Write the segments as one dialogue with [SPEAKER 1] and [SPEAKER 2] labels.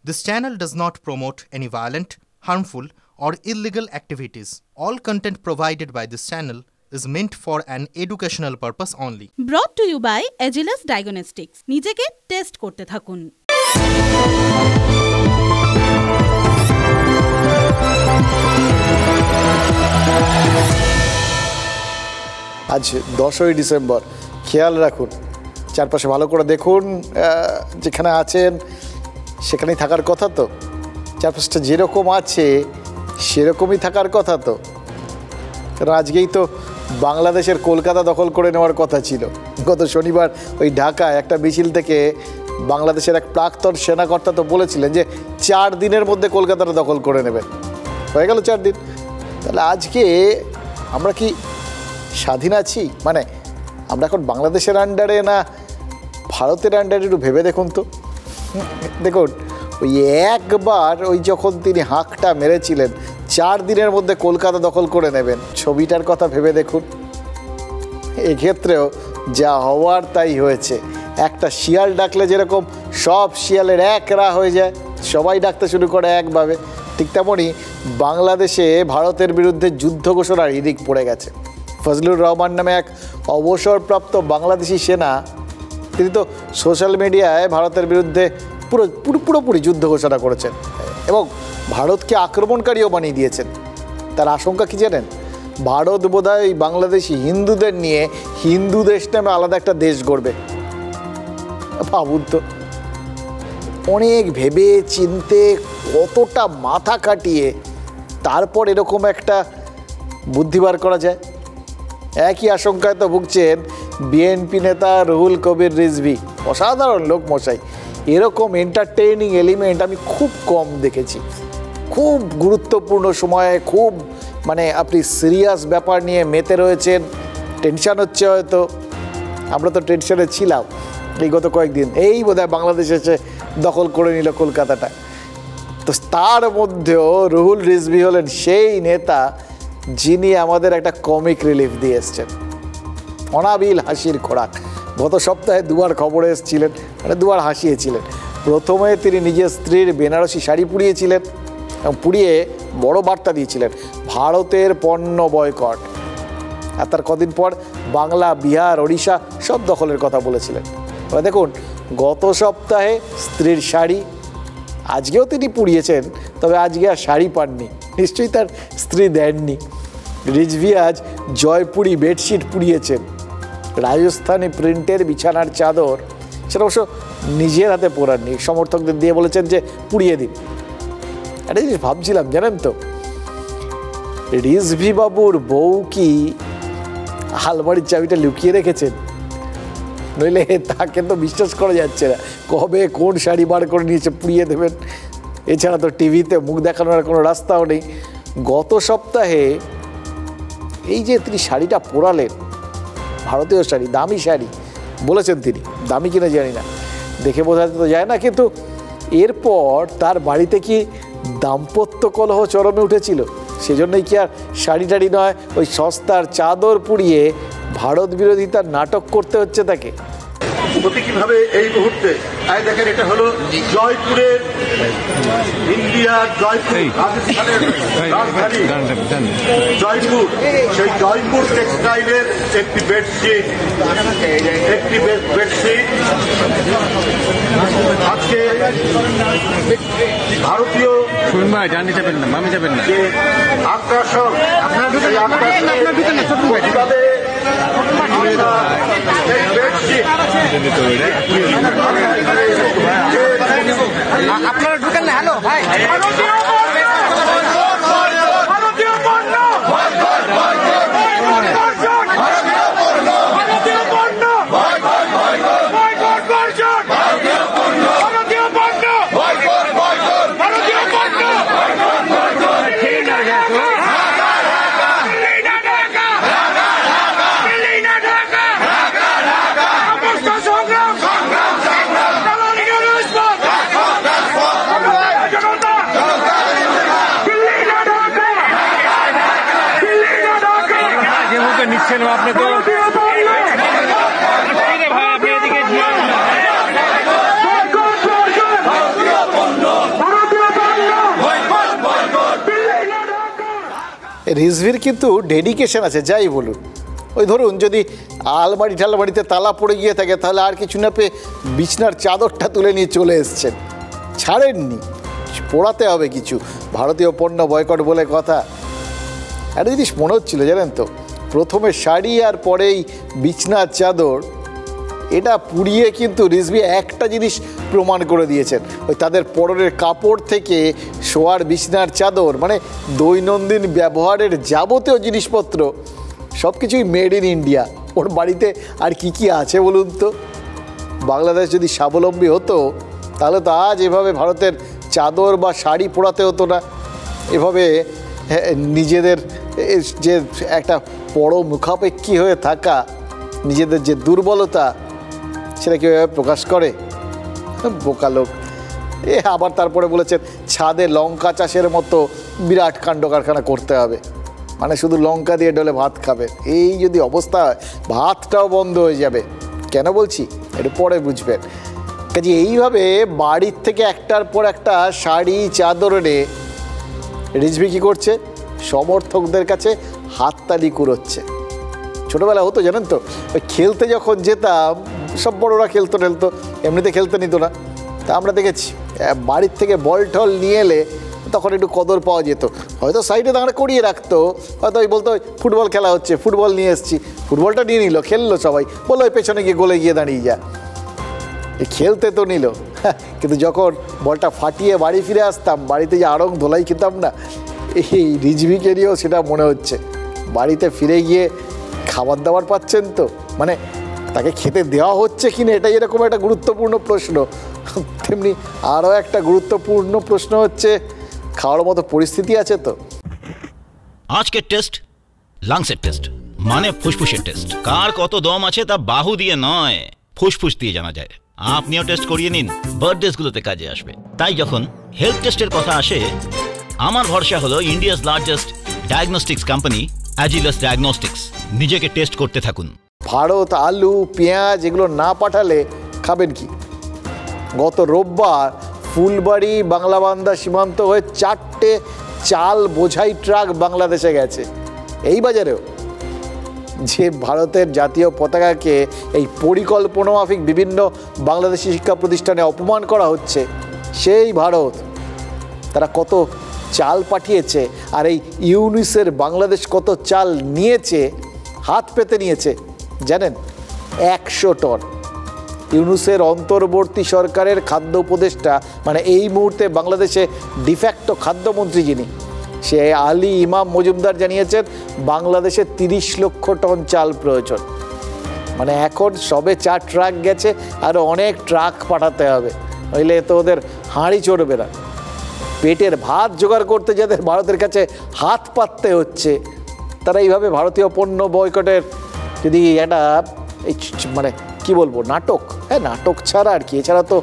[SPEAKER 1] This channel does not promote any violent, harmful, or illegal activities. All content provided by this channel is meant for an educational purpose only.
[SPEAKER 2] Brought to you by Agilus Diagnostics. নিজেকে test করতে থাকুন।
[SPEAKER 3] আজ 10ই December, খেয়াল রাখুন, চারপাশে ভালো করে দেখুন, যেখানে আছেন সেখানেই থাকার কথা তো। চারপাশটা যেরকম আছে সেরকমই থাকার কথা তো। কারণ আজকেই তো বাংলাদেশের কলকাতা দখল করে নেওয়ার কথা ছিল। গত শনিবার ওই ঢাকায় একটা মিছিল থেকে বাংলাদেশের এক প্রাক্তন সেনাকর্তা তো বলেছিলেন যে 4 দিনের মধ্যে কলকাতাটা দখল করে নেবেন। হয়ে গেল 4 দিন। তাহলে আজকে আমরা কি স্বাধীন আছি? মানে আমরা এখন বাংলাদেশের আন্ডারে না ভারতের আন্ডারে? একটু ভেবে দেখুন তো। দেখুন, ওই একবার ওই যখন তিনি হাঁকটা মেরেছিলেন 4 দিনের মধ্যে কলকাতা দখল করে নেবেন, ছবিটার কথা ভেবে দেখুন। এক্ষেত্রেও যা হওয়ার তাই হয়েছে। একটা শিয়াল ডাকলে যেরকম সব শিয়ালের এক রা হয়ে যায়, সবাই ডাকতে শুরু করে একভাবে, ঠিক তেমনই বাংলাদেশে ভারতের বিরুদ্ধে যুদ্ধ ঘোষণার হিড়িক পড়ে গেছে। ফজলুর রহমান নামে এক অবসরপ্রাপ্ত বাংলাদেশি সেনা, তিনি তো সোশ্যাল মিডিয়ায় ভারতের বিরুদ্ধে পুরোপুরি যুদ্ধ ঘোষণা করেছেন এবং ভারতকে আক্রমণকারীও বানিয়ে দিয়েছেন। তার আশঙ্কা কি জানেন? ভারত বোধহয় বাংলাদেশি হিন্দুদের নিয়ে হিন্দু দেশ নামে আলাদা একটা দেশ গড়বে। ভাবুন তো, অনেক ভেবে চিনতে, কতটা মাথা কাটিয়ে তারপর এরকম একটা বুদ্ধি বার করা যায়। একই আশঙ্কায় তো ভুগছেন বিএনপি নেতা রুহুল কবির রিজভী। অসাধারণ লোক মশাই। এরকম এন্টারটেইনিং এলিমেন্ট আমি খুব কম দেখেছি। খুব গুরুত্বপূর্ণ সময়ে খুব আপনি সিরিয়াস ব্যাপার নিয়ে মেতে রয়েছেন, টেনশান হচ্ছে হয়তো। আমরা তো টেনশনে ছিলাম এই গত কয়েকদিন, এই বোধহয় বাংলাদেশ এসে দখল করে নিল কলকাতাটা। তো তার মধ্যেও রুহুল রিজভী হলেন সেই নেতা যিনি আমাদের একটা কমিক রিলিফ দিয়ে এসছেন। অনাবিল হাসির খোরাক। গত সপ্তাহে দুবার খবরে এসেছিলেন, দুবার হাসিয়েছিলেন। প্রথমে তিনি নিজের স্ত্রীর বেনারসি শাড়ি পুড়িয়েছিলেন এবং পুড়িয়ে বড় বার্তা দিয়েছিলেন ভারতের পণ্য বয়কট। আর তার কদিন পর বাংলা, বিহার, ওড়িশা সব দখলের কথা বলেছিলেন। দেখুন, গত সপ্তাহে স্ত্রীর শাড়ি, আজকেও তিনি পুড়িয়েছেন, তবে আজকে আর শাড়ি পাননি, নিশ্চয়ই তার স্ত্রী দেননি। রিজভী আজ জয়পুরি বেডশিট পুড়িয়েছেন, রাজস্থানী প্রিন্টের বিছানার চাদর, সেটা অবশ্য নিজের হাতে পোড়াননি, সমর্থকদের দিয়ে বলেছেন যে পুড়িয়ে দিন। একটা জিনিস ভাবছিলাম, জানেন তো, রিজভী বাবুর বউ কি আলমারির চাবিটা লুকিয়ে রেখেছেন? নইলে তাকে তো বিশ্বাস করা যাচ্ছে না, কবে কোন শাড়ি বার করে নিয়েছে পুড়িয়ে দেবেন। এছাড়া তো টিভিতে মুখ দেখানোর কোনো রাস্তাও নেই। গত সপ্তাহে এই যে তিনি শাড়িটা পরালেন, ভারতীয় শাড়ি, দামি শাড়ি বলেছেন তিনি, দামি কিনা জানি না, দেখে বোঝা তো যায় না, কিন্তু এরপর তার বাড়িতে কি দাম্পত্য কলহ চরমে উঠেছিল? সেজন্যই কি আর শাড়ি টাড়ি নয়, ওই সস্তার চাদর পুড়িয়ে ভারত বিরোধিতার নাটক করতে হচ্ছে তাকে?
[SPEAKER 4] প্রতীকীভাবে এই মুহূর্তে দেখেন, এটা হলো জয়পুরের, ইন্ডিয়ার জয়পুর, রাজস্থানের রাজধানী জয়পুর। সেই জয়পুর টেক্সটাইলের একটি বেডশিট আজকে ভারতীয় যে আগ্রাসন, সেই
[SPEAKER 5] আপনারা ঢুকেন না। হ্যালো ভাই, নিচ্ছেন আপনি তো ভাই, আপনি এদিকে
[SPEAKER 3] রিজভির কিন্তু ডেডিকেশন আছে, যাই বলুন। ওই ধরুন যদি আলমারি ঠালমারিতে তালা পড়ে গিয়ে থাকে তাহলে আর কিছু না পেয়ে বিছনার চাদরটা তুলে নিয়ে চলে এসছেন, ছাড়েননি, পোড়াতে হবে কিছু, ভারতীয় পণ্য বয়কট বলে কথা। একটা জিনিস মনে হচ্ছিল জানেন তো, প্রথমে শাড়ি আর পরেই বিছনার চাদর, এটা পুড়িয়ে কিন্তু রিজভি একটা জিনিস প্রমাণ করে দিয়েছেন, ওই তাদের পরনের কাপড় থেকে শোয়ার বিছনার চাদর, মানে দৈনন্দিন ব্যবহারের যাবতীয় জিনিসপত্র সব কিছুই মেড ইন ইন্ডিয়া। ওর বাড়িতে আর কি কি আছে বলুন তো? বাংলাদেশ যদি স্বাবলম্বী হতো তাহলে তো আজ এভাবে ভারতের চাদর বা শাড়ি পোড়াতে হতো না, এভাবে নিজেদের যে একটা বড় মুখাপেক্ষী হয়ে থাকা, নিজেদের যে দুর্বলতা সেটা কীভাবে প্রকাশ করে, বোকা লোক। আবার তারপরে বলেছেন ছাদে লঙ্কা চাষের মতো বিরাট কাণ্ড কারখানা করতে হবে, মানে শুধু লঙ্কা দিয়ে ডলে ভাত খাবে। এই যদি অবস্থা হয় ভাতটাও বন্ধ হয়ে যাবে। কেন বলছি একটু পরে বুঝবেন। কাজে এইভাবে বাড়ির থেকে একটার পর একটা শাড়ি চাদরে রিজভি কী করছে, সমর্থকদের কাছে হাততালি কুড়োচ্ছে। ছোটোবেলা হতো জানেন তো, ওই খেলতে যখন যেতাম সব বড়োরা খেলতো এমনিতে খেলতে নিত না, তা আমরা দেখেছি বাড়ির থেকে বল টল নিয়ে এলে তখন একটু কদর পাওয়া যেত। হয়তো সাইডে দাঁড়া করিয়ে রাখতো, হয়তো ওই বলতো ফুটবল খেলা হচ্ছে, ফুটবল নিয়ে এসেছি, ফুটবলটা নিয়ে নিল, খেললো সবাই, বললো ওই পেছনে গিয়ে গোলে গিয়ে দাঁড়িয়ে যা, খেলতে তো নিল। কিন্তু যখন বলটা ফাটিয়ে বাড়ি ফিরে আসতাম, বাড়িতে যে আড়ং ধোলাই খেতাম না, এই রিজভিকে নিয়েও সেটা মনে হচ্ছে। বাড়িতে ফিরে গিয়ে খাবার দাবার পাচ্ছেন তো, মানে তাকে খেতে দেওয়া হচ্ছে কি না, এটাই এরকম একটা গুরুত্বপূর্ণ প্রশ্ন। তেমনি আরও একটা গুরুত্বপূর্ণ প্রশ্ন হচ্ছে খাওয়ার মতো পরিস্থিতি আছে তো।
[SPEAKER 6] আজকের টেস্ট লাংসের টেস্ট, মানে ফুসফুসের টেস্ট। কার কত দম আছে তা বাহু দিয়ে নয়, ফুসফুস দিয়ে জানা যায়। আপনিও টেস্ট করিয়ে নিন, বার্থডেগুলোতে কাজে আসবে। তাই যখন হেলথ টেস্টের কথা আসে, আমার ভরসা হলো India's largest diagnostics company Agilus diagnostics. নিজেকে টেস্ট করতে থাকুন।
[SPEAKER 3] ভারত আলু পেঁয়াজ এগুলো না পাঠালে খাবেন কি? গত রোববার ফুলবাড়ি বাংলাবান্ধা সীমান্ত হয়ে 4টে চাল বোঝাই ট্রাক বাংলাদেশে গেছে। এই বাজারেও যে ভারতের জাতীয় পতাকাকে এই পরিকল্পনা মাফিক বিভিন্ন বাংলাদেশি শিক্ষা প্রতিষ্ঠানে অপমান করা হচ্ছে, সেই ভারত তারা কত চাল পাঠিয়েছে, আর এই ইউনিসের বাংলাদেশ কত চাল নিয়েছে, হাত পেতে নিয়েছে জানেন? 100 টন। ইউনুসের অন্তর্বর্তী সরকারের খাদ্য উপদেষ্টা, মানে এই মুহূর্তে বাংলাদেশে ডিফ্যাক্টো খাদ্যমন্ত্রী যিনি, সে আলী ইমাম মজুমদার জানিয়েছেন বাংলাদেশে 30 লক্ষ টন চাল প্রয়োজন। মানে এখন সবে 4 ট্রাক গেছে, আরও অনেক ট্রাক পাঠাতে হবে, নইলে তো ওদের হাঁড়ি চড়বে না। পেটের ভাত জোগাড় করতে যাদের ভারতের কাছে হাত পাততে হচ্ছে, তারা এইভাবে ভারতীয় পণ্য বয়কটের যদি একটা মানে কি বলবো নাটক, হ্যাঁ নাটক ছাড়া আর কি, এছাড়া তো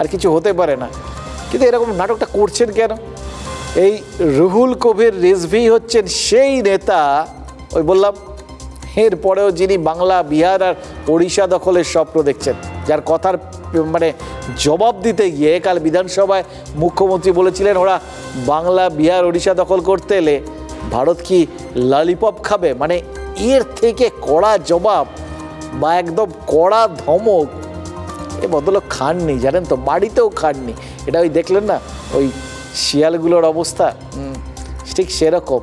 [SPEAKER 3] আর কিছু হতে পারে না। কিন্তু এরকম নাটকটা করছেন কেন? এই রুহুল কবির রিজভি হচ্ছেন সেই নেতা, ওই বললাম এরপরেও যিনি বাংলা বিহার আর ওড়িশা দখলের স্বপ্ন দেখছেন, যার কথার মানে জবাব দিতে গিয়ে কাল বিধানসভায় মুখ্যমন্ত্রী বলেছিলেন ওরা বাংলা বিহার ওড়িশা দখল করতে এলে ভারত কি ললিপপ খাবে? মানে এর থেকে কড়া জবাব বা একদম কড়া ধমক এ ভদ্রলোক খাননি, জানেন তো, বাড়িতেও খাননি। এটা ওই দেখলেন না ওই শিয়ালগুলোর অবস্থা, ঠিক সেরকম,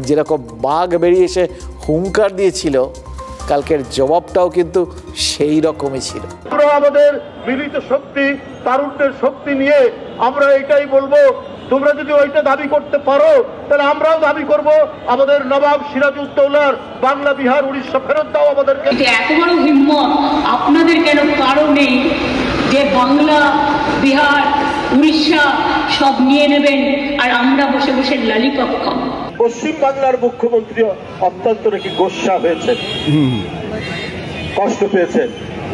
[SPEAKER 3] যেরকম বাঘ বেরিয়ে এসে হুঙ্কার দিয়েছিল, কালকের জবাবটাও কিন্তু সেই রকমই ছিল।
[SPEAKER 4] আমরা আমাদের মিলিত শক্তি, তারুণ্যের শক্তি নিয়ে আমরা এটাই বলবো, তোমরা যদি ওইটা দাবি করতে পারো তাহলে আমরাও দাবি করব আমাদের নবাব সিরাজউদ্দৌলার বাংলা বিহার উড়িষ্যা ফেরত দাও আমাদেরকে।
[SPEAKER 7] এত বড় হিম্মত আপনাদের কেন কারো নেই যে বাংলা বিহার উড়িষ্যা সব নিয়ে নেবেন আর আমরা বসে বসে ললিপপ খাবো?
[SPEAKER 4] পশ্চিম বাংলার মুখ্যমন্ত্রী অত্যন্ত নাকি গোস্বা হয়েছেন, কষ্ট পেয়েছেন,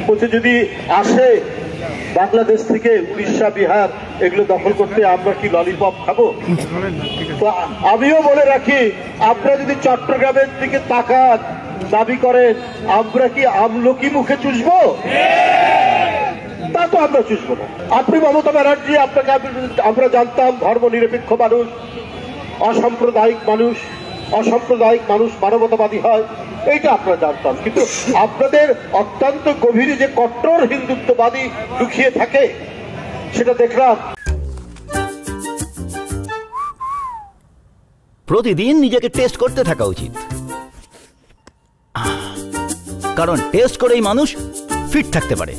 [SPEAKER 4] বলছে যদি আসে বাংলাদেশ থেকে উড়িষ্যা বিহার এগুলো দখল করতে আমরা কি ললিপপ খাবো? তো আমিও বলে রাখি, আপনারা যদি চট্টগ্রামের দিকে তাকান দাবি করেন আমরা কি আমলকি মুখে চুষবো? তা তো আমরা চুষবো না। আপনি মমতা ব্যানার্জি, আপনাকে আমরা জানতাম ধর্ম নিরপেক্ষ মানুষ, অসাম্প্রদায়িক মানুষ, অসাম্প্রদায়িক মানুষ মানবতাবাদী হয়, এইটা আপনারা জানতাম। কিন্তু আপনাদের অত্যন্ত গভীরে যে কট্টর হিন্দুত্ববাদী লুকিয়ে থাকে সেটা দেখলাম।
[SPEAKER 6] প্রতিদিন নিজেকে টেস্ট করতে থাকা উচিত, কারণ টেস্ট করেই মানুষ ফিট থাকতে পারে।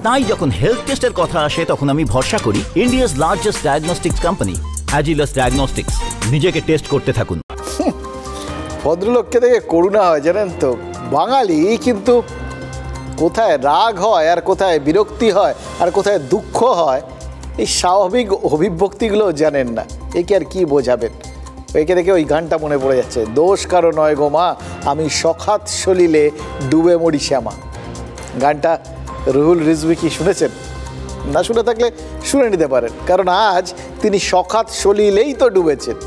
[SPEAKER 6] তাই যখন হেলথ টেস্টের কথা আসে তখন আমি ভরসা করি India's largest diagnostics company Agilus diagnostics. নিজেকে টেস্ট করতে থাকুন।
[SPEAKER 3] ভদ্রলোককে দেখে করুণা হয় জানেন তো। বাঙালি কিন্তু কোথায় রাগ হয় আর কোথায় বিরক্তি হয় আর কোথায় দুঃখ হয় এই স্বাভাবিক অভিব্যক্তিগুলো জানেন না। একে আর কি বোঝাবেন? একে দেখে ওই গানটা মনে পড়ে যাচ্ছে, দোষ কারো নয় গো মা, আমি সখাত সলিলে ডুবে মরি শ্যামা। গানটা রুহুল রিজভী কি শুনেছেন? না শুনে থাকলে শুনে নিতে পারেন, কারণ আজ তিনি সখাত সলিলেই তো ডুবেছেন,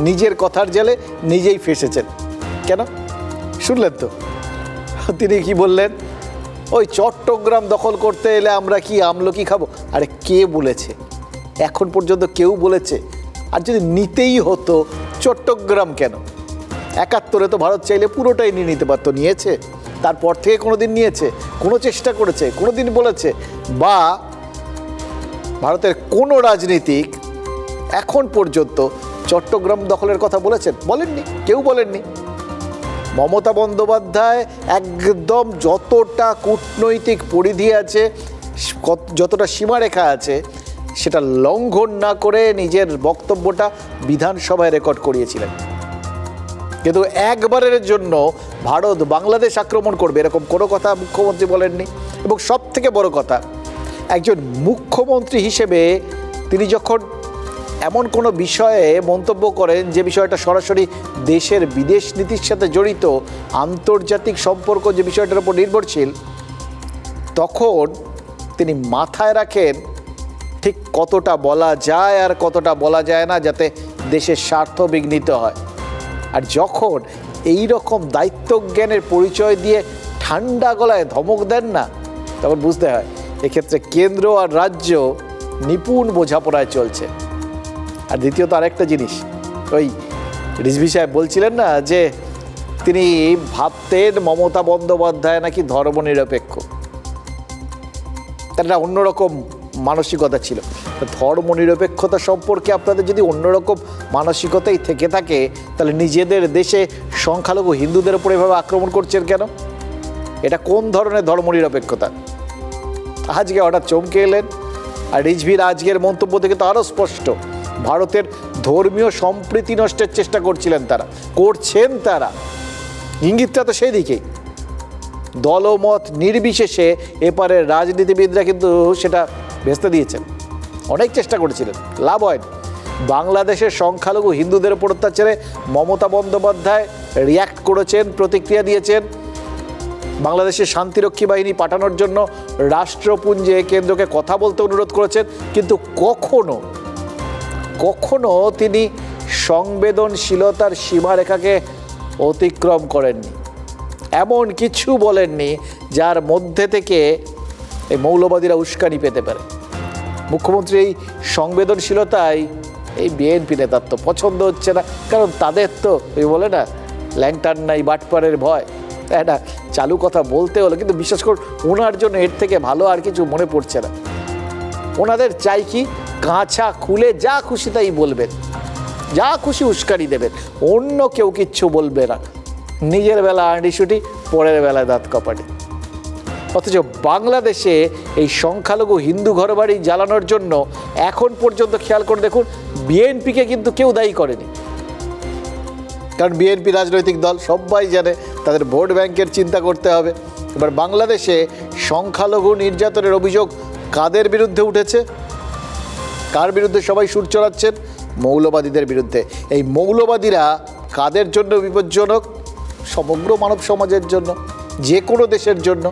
[SPEAKER 3] নিজের কথার জালে নিজেই ফেসেছেন। কেন শুনলেন তো? তিনি কি বললেন, ওই চট্টগ্রাম দখল করতে এলে আমরা কি আমলকি খাবো? আরে কে বলেছে? এখন পর্যন্ত কেউ বলেছে? আর যদি নিতেই হতো চট্টগ্রাম কেন? ৭১ তো ভারত চাইলে পুরোটাই নিয়ে নিতে পারতো। নিয়েছে? তারপর থেকে কোনোদিন নিয়েছে? কোনো চেষ্টা করেছে? কোনোদিন বলেছে? বা ভারতের কোনো রাজনীতিক এখন পর্যন্ত চট্টগ্রাম দখলের কথা বলেছেন? বলেননি, কেউ বলেননি। মমতা বন্দ্যোপাধ্যায় একদম যতটা কূটনৈতিক পরিধি আছে, যতটা সীমারেখা আছে, সেটা লঙ্ঘন না করে নিজের বক্তব্যটা বিধানসভায় রেকর্ড করিয়েছিলেন। কিন্তু একবারের জন্য ভারত বাংলাদেশ আক্রমণ করবে এরকম কোনো কথা মুখ্যমন্ত্রী বলেননি। এবং সব থেকে বড় কথা, একজন মুখ্যমন্ত্রী হিসেবে তিনি যখন এমন কোনো বিষয়ে মন্তব্য করেন যে বিষয়টা সরাসরি দেশের বিদেশ নীতির সাথে জড়িত, আন্তর্জাতিক সম্পর্ক যে বিষয়টার উপর নির্ভরশীল, তখন তিনি মাথায় রাখেন ঠিক কতটা বলা যায় আর কতটা বলা যায় না যাতে দেশের স্বার্থ বিঘ্নিত হয়। আর যখন এই রকম দায়িত্বজ্ঞানের পরিচয় দিয়ে ঠান্ডা গলায় ধমক দেন না, তখন বুঝতে হয় এক্ষেত্রে কেন্দ্র আর রাজ্য নিপুণ বোঝাপড়ায় চলছে। আর দ্বিতীয়ত আরেকটা জিনিস, ওই রিজভী সাহেব বলছিলেন না যে তিনি ভাবতেন মমতা বন্দ্যোপাধ্যায় নাকি ধর্মনিরপেক্ষ, তার একটা অন্যরকম মানসিকতা ছিল। ধর্মনিরপেক্ষতা সম্পর্কে আপনাদের যদি অন্যরকম মানসিকতাই থেকে থাকে, তাহলে নিজেদের দেশে সংখ্যালঘু হিন্দুদের উপর এভাবে আক্রমণ করছেন কেন? এটা কোন ধরনের ধর্মনিরপেক্ষতা? আজকে হঠাৎ চমকে এলেন। আর রিজভীর আজকের মন্তব্য থেকে তো আরও স্পষ্ট, ভারতের ধর্মীয় সম্প্রীতি নষ্টের চেষ্টা করছিলেন তারা, করছেন তারা। ইঙ্গিতটা তো সেই দিকেই। দলমত নির্বিশেষে এপারের রাজনীতিবিদরা কিন্তু সেটা ভেস্তে দিয়েছেন, অনেক চেষ্টা করেছিলেন, লাভ হয়নি। বাংলাদেশের সংখ্যালঘু হিন্দুদের উপর অত্যাচারে মমতা বন্দ্যোপাধ্যায় রিয়্যাক্ট করেছেন, প্রতিক্রিয়া দিয়েছেন, বাংলাদেশের শান্তিরক্ষী বাহিনী পাঠানোর জন্য রাষ্ট্রপুঞ্জে কেন্দ্রকে কথা বলতে অনুরোধ করেছেন, কিন্তু কখনো কখনো তিনি সংবেদনশীলতার সীমারেখাকে অতিক্রম করেননি। এমন কিছু বলেননি যার মধ্যে থেকে এই মৌলবাদীরা উস্কানি পেতে পারে। মুখ্যমন্ত্রী এই সংবেদনশীলতায় এই বিএনপি নেতার তো পছন্দ হচ্ছে না, কারণ তাদের তো ওই বলে না ল্যাংটার নাই বাটপারের ভয়, তাই না? চালু কথা বলতে হলো, কিন্তু বিশেষ করে ওনার জন্য এর থেকে ভালো আর কিছু মনে পড়ছে না। ওনাদের চাই কি, কাঁচা খুলে যা খুশি তাই বলবেন, যা খুশি উস্কানি দেবেন, অন্য কেউ কিচ্ছু বলবে না। নিজের বেলা আঁটিশুটি, পরের বেলায় দাঁত কপাটি। অথচ বাংলাদেশে এই সংখ্যালঘু হিন্দু ঘরবাড়ি জ্বালানোর জন্য এখন পর্যন্ত খেয়াল করে দেখুন, বিএনপিকে কিন্তু কেউ দায়ী করেনি। কারণ বিএনপি রাজনৈতিক দল, সবাই জানে তাদের ভোট ব্যাংকের চিন্তা করতে হবে। এবার বাংলাদেশে সংখ্যালঘু নির্যাতনের অভিযোগ কাদের বিরুদ্ধে উঠেছে? কার বিরুদ্ধে সবাই সুর চড়াচ্ছেন? মৌলবাদীদের বিরুদ্ধে। এই মৌলবাদীরা কাদের জন্য বিপজ্জনক? সমগ্র মানব সমাজের জন্য, যে কোনো দেশের জন্য।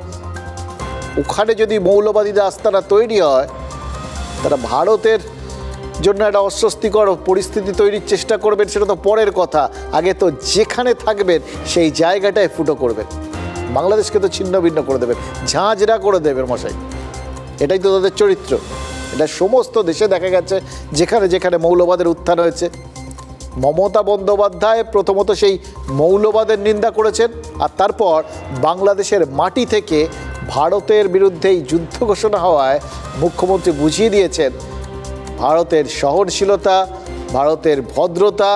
[SPEAKER 3] ওখানে যদি মৌলবাদীদের আস্তানা তৈরি হয়, তারা ভারতের জন্য একটা অস্বস্তিকর পরিস্থিতি তৈরির চেষ্টা করবেন, সেটা তো পরের কথা। আগে তো যেখানে থাকবেন সেই জায়গাটায় ফুটো করবেন, বাংলাদেশকে তো ছিন্ন ভিন্ন করে দেবেন, ঝাঁঝরা করে দেবেন মশাই। এটাই তো তাদের চরিত্র। এটা সমস্ত দেশে দেখা গেছে, যেখানে যেখানে মৌলবাদের উত্থান হয়েছে। মমতা বন্দ্যোপাধ্যায় প্রথমত সেই মৌলবাদের নিন্দা করেছেন, আর তারপর বাংলাদেশের মাটি থেকে ভারতের বিরুদ্ধেই যুদ্ধ ঘোষণা হওয়ায় মুখ্যমন্ত্রী বুঝিয়ে দিয়েছেন ভারতের সহনশীলতা, ভারতের ভদ্রতা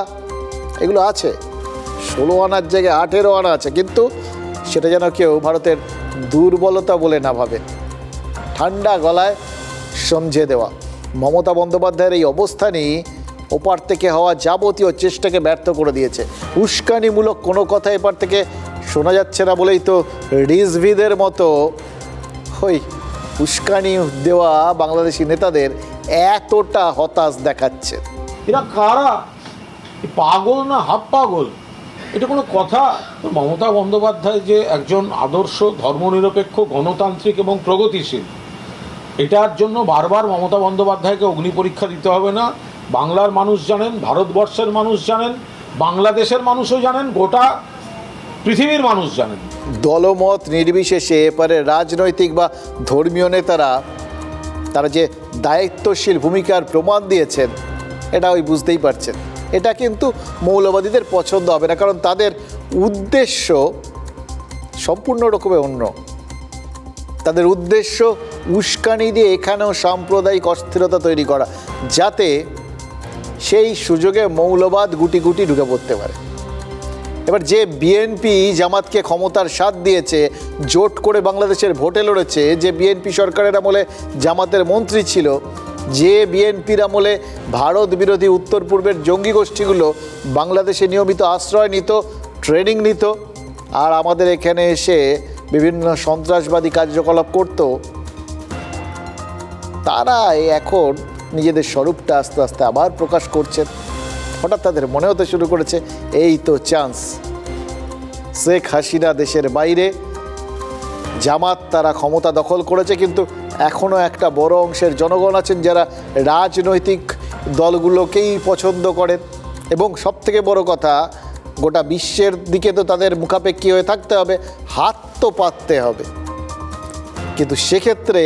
[SPEAKER 3] এগুলো আছে, 16 আনার জায়গায় 18 আনা আছে, কিন্তু সেটা যেন কেউ ভারতের দুর্বলতা বলে না ভাবে। ঠান্ডা গলায় সমঝে দেওয়া। মমতা বন্দ্যোপাধ্যায়ের এই অবস্থানই ওপার থেকে হওয়া যাবতীয় চেষ্টাকে ব্যর্থ করে দিয়েছে। উস্কানিমূলক কোনো কথা এপার থেকে শোনা যাচ্ছে না বলেই তো রিজভিদের মতো ওই উস্কানি দেওয়া বাংলাদেশি নেতাদের এতটা হতাশ দেখাচ্ছে।
[SPEAKER 8] এরা কারা? পাগল না হাফ পাগল? এটা কোনো কথা? মমতা বন্দ্যোপাধ্যায় যে একজন আদর্শ ধর্মনিরপেক্ষ গণতান্ত্রিক এবং প্রগতিশীল, এটার জন্য বারবার মমতা বন্দ্যোপাধ্যায়কে অগ্নি পরীক্ষা দিতে হবে না। বাংলার মানুষ জানেন, ভারতবর্ষের মানুষ জানেন, বাংলাদেশের মানুষও জানেন, গোটা পৃথিবীর মানুষ জানেন।
[SPEAKER 3] দলমত নির্বিশেষে এপারে রাজনৈতিক বা ধর্মীয় নেতারা তারা যে দায়িত্বশীল ভূমিকার প্রমাণ দিয়েছেন এটা ওই বুঝতেই পারছেন। এটা কিন্তু মৌলবাদীদের পছন্দ হবে না, কারণ তাদের উদ্দেশ্য সম্পূর্ণ রকমের অন্য। তাদের উদ্দেশ্য উস্কানি দিয়ে এখানেও সাম্প্রদায়িক অস্থিরতা তৈরি করা, যাতে সেই সুযোগে মৌলবাদ গুটি গুটি ঢুকে পড়তে পারে। এবার যে বিএনপি জামাতকে ক্ষমতার স্বাদ দিয়েছে, জোট করে বাংলাদেশের ভোটে লড়েছে, যে বিএনপি সরকারের আমলে জামাতের মন্ত্রী ছিল, যে বিএনপির আমলে ভারত বিরোধী উত্তর পূর্বের জঙ্গি গোষ্ঠীগুলো বাংলাদেশে নিয়মিত আশ্রয় নিত, ট্রেনিং নিত, আর আমাদের এখানে এসে বিভিন্ন সন্ত্রাসবাদী কার্যকলাপ করত, তারা এখন নিজেদের স্বরূপটা আস্তে আস্তে আবার প্রকাশ করছেন। হঠাৎ তাদের মনে হতে শুরু করেছে এই তো চান্স, শেখ হাসিনা দেশের বাইরে, জামাত তারা ক্ষমতা দখল করেছে, কিন্তু এখনও একটা বড় অংশের জনগণ আছেন যারা রাজনৈতিক দলগুলোকেই পছন্দ করেন, এবং সবথেকে বড় কথা গোটা বিশ্বের দিকে তো তাদের মুখাপেক্ষী হয়ে থাকতে হবে, হাত তো পাততে হবে। কিন্তু সেক্ষেত্রে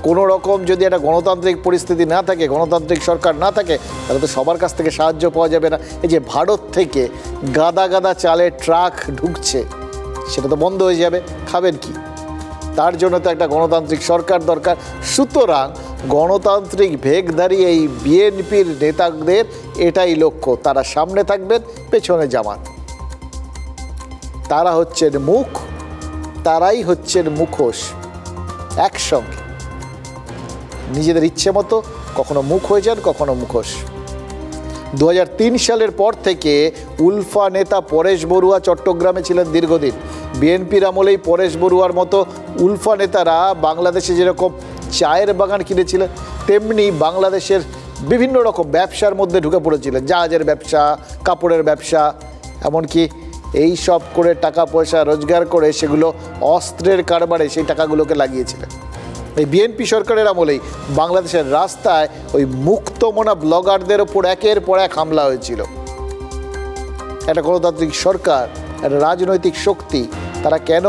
[SPEAKER 3] কোনো রকম যদি একটা গণতান্ত্রিক পরিস্থিতি না থাকে, গণতান্ত্রিক সরকার না থাকে, তাহলে তো সবার কাছ থেকে সাহায্য পাওয়া যাবে না। এই যে ভারত থেকে গাদা গাদা চালের ট্রাক ঢুকছে, সেটা তো বন্ধ হয়ে যাবে, খাবেন কি? তার জন্য তো একটা গণতান্ত্রিক সরকার দরকার। সুতরাং গণতান্ত্রিক ভেগধারী এই বিএনপির নেতাদের এটাই লক্ষ্য, তারা সামনে থাকবেন, পেছনে জামাত। তারা হচ্ছেন মুখ, তারাই হচ্ছেন মুখোশ, একসঙ্গে নিজেদের ইচ্ছে মতো কখনো মুখ হয়ে যান, কখনো মুখোশ। 2003 সালের পর থেকে উলফা নেতা পরেশ বড়ুয়া চট্টগ্রামে ছিলেন দীর্ঘদিন। বিএনপির আমলেই পরেশ বড়ুয়ার মতো উলফা নেতারা বাংলাদেশে যেরকম চায়ের বাগান কিনেছিলেন, তেমনি বাংলাদেশের বিভিন্ন রকম ব্যবসার মধ্যে ঢুকে পড়েছিলেন। জাহাজের ব্যবসা, কাপড়ের ব্যবসা, এমনকি এই সব করে টাকা পয়সা রোজগার করে সেগুলো অস্ত্রের কারবারে সেই টাকাগুলোকে লাগিয়েছিলেন। এই বিএনপি সরকারের আমলেই বাংলাদেশের রাস্তায় ওই মুক্তমনা ব্লগারদের ওপর একের পর এক হামলা হয়েছিল। একটা গণতান্ত্রিক সরকার, একটা রাজনৈতিক শক্তি, তারা কেন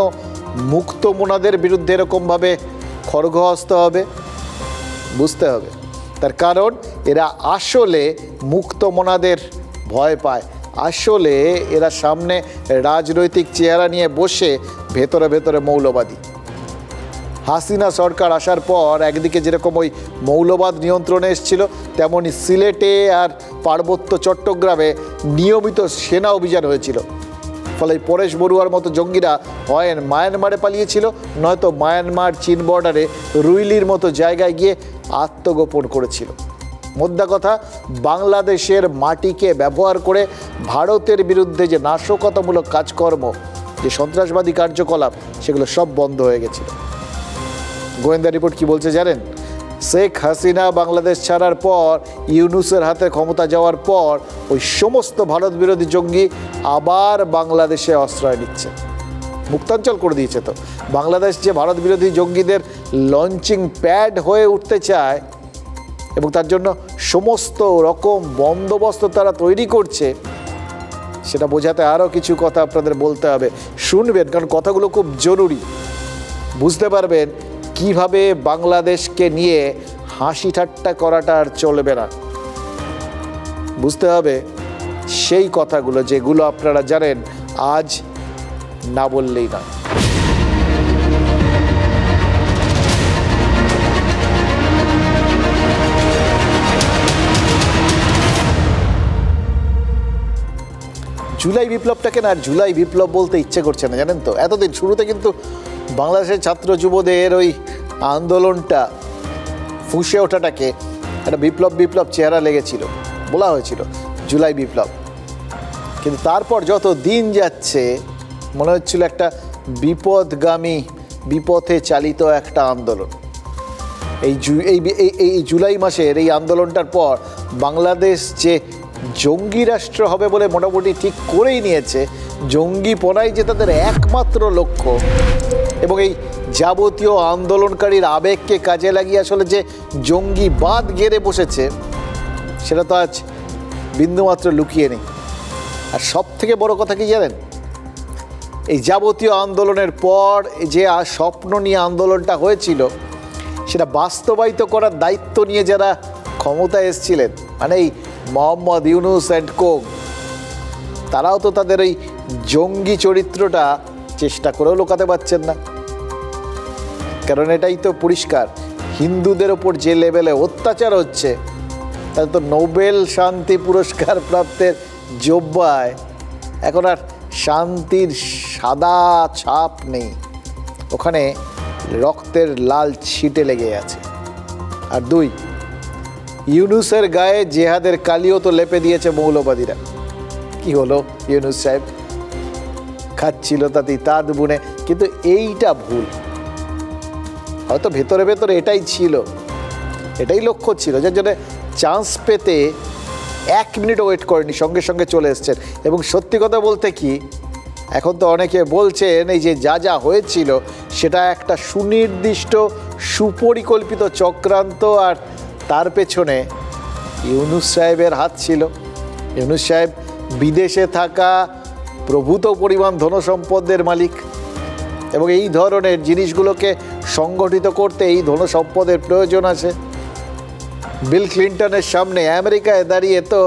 [SPEAKER 3] মুক্তমনাদের বিরুদ্ধে এরকমভাবে খড়গহস্ত হবে? বুঝতে হবে। তার কারণ এরা আসলে মুক্তমনাদের ভয় পায়, আসলে এরা সামনে রাজনৈতিক চেহারা নিয়ে বসে ভেতরে ভেতরে মৌলবাদী। হাসিনা সরকার আসার পর একদিকে যেরকম ওই মৌলবাদ নিয়ন্ত্রণে এসেছিল, তেমনি সিলেটে আর পার্বত্য চট্টগ্রামে নিয়মিত সেনা অভিযান হয়েছিল। ফলে পরেশ বড়ুয়ার মতো জঙ্গিরা হয় মায়ানমারে পালিয়েছিল, নয়তো মায়ানমার চীন বর্ডারে রুইলির মতো জায়গায় গিয়ে আত্মগোপন করেছিল। মোদ্দা কথা, বাংলাদেশের মাটিকে ব্যবহার করে ভারতের বিরুদ্ধে যে নাশকতামূলক কাজকর্ম, যে সন্ত্রাসবাদী কার্যকলাপ, সেগুলো সব বন্ধ হয়ে গেছিল। গোয়েন্দা রিপোর্ট কি বলছে জানেন? শেখ হাসিনা বাংলাদেশ ছাড়ার পর, ইউনূসের হাতে ক্ষমতা যাওয়ার পর, ওই সমস্ত ভারত বিরোধী জঙ্গি আবার বাংলাদেশে আশ্রয় নিচ্ছে। মুক্তাঞ্চল করে দিয়েছে তো। বাংলাদেশ যে ভারত বিরোধী জঙ্গিদের লঞ্চিং প্যাড হয়ে উঠতে চায় এবং তার জন্য সমস্ত রকম বন্দোবস্ত তারা তৈরি করছে, সেটা বোঝাতে আরও কিছু কথা আপনাদের বলতে হবে। শুনবেন, কারণ কথাগুলো খুব জরুরি। বুঝতে পারবেন কিভাবে বাংলাদেশকে নিয়ে হাসি ঠাট্টা করাটা আর চলবে না। বুঝতে হবে সেই কথাগুলো যেগুলো আপনারা জানেন আজ না বললেই নয়। জুলাই বিপ্লবটাকে না আর জুলাই বিপ্লব বলতে ইচ্ছে করছে না, জানেন তো। এতদিন শুরুতে কিন্তু বাংলাদেশের ছাত্র যুবদের ওই আন্দোলনটা ফুঁসে ওঠাটাকে একটা বিপ্লব বিপ্লব চেহারা লেগেছিল, বলা হয়েছিল জুলাই বিপ্লব। কিন্তু তারপর যত দিন যাচ্ছে মনে হচ্ছিল একটা বিপদগামী, বিপথে চালিত একটা আন্দোলন। এই জুলাই মাসের এই আন্দোলনটার পর বাংলাদেশ যে জঙ্গি রাষ্ট্র হবে বলে মোটামুটি ঠিক করেই নিয়েছে, জঙ্গিপনাই যে তাদের একমাত্র লক্ষ্য, এবং এই যাবতীয় আন্দোলনকারীর আবেগকে কাজে লাগিয়ে আসলে যে জঙ্গিবাদ গেড়ে বসেছে সেটা তো আজ বিন্দুমাত্র লুকিয়ে নেই। আর সব থেকে বড় কথা কি জানেন, এই যাবতীয় আন্দোলনের পর যে স্বপ্ন নিয়ে আন্দোলনটা হয়েছিল সেটা বাস্তবায়িত করার দায়িত্ব নিয়ে যারা ক্ষমতায় এসেছিলেন, মানে এই মোহাম্মদ ইউনূস অ্যান্ড কো, তারাও তো তাদের ওই জঙ্গি চরিত্রটা চেষ্টা করেও লুকাতে পারছেন না। কারণ এটাই তো পরিষ্কার, হিন্দুদের ওপর যে লেভেলে অত্যাচার হচ্ছে তাহলে তো নোবেল শান্তি পুরস্কার প্রাপ্তের যোগ্যায় এখন আর শান্তির সাদা ছাপ নেই, ওখানে রক্তের লাল ছিটে লেগে আছে। আর দুই, ইউনূসের গায়ে জেহাদের কালিও তো লেপে দিয়েছে মৌলবাদীরা। কি হলো, ইউনূস সাহেব খাচ্ছিল তাতে তাঁত বুনে, কিন্তু এইটা ভুল। হয়তো ভেতরে ভেতরে এটাই ছিল, এটাই লক্ষ্য ছিল, যার জন্য চান্স পেতে 1 মিনিটও ওয়েট করেনি, সঙ্গে সঙ্গে চলে এসছেন। এবং সত্যি কথা বলতে কি, এখন তো অনেকে বলছেন এই যে যা যা হয়েছিল সেটা একটা সুনির্দিষ্ট সুপরিকল্পিত চক্রান্ত, আর তার পেছনে ইউনূস সাহেবের হাত ছিল। ইউনূস সাহেব বিদেশে থাকা প্রভূত পরিমাণ ধনসম্পদের মালিক, এবং এই ধরনের জিনিসগুলোকে সংগঠিত করতে এই ধনসম্পদের প্রয়োজন আছে। বিল ক্লিন্টনের সামনে আমেরিকায় দাঁড়িয়ে তো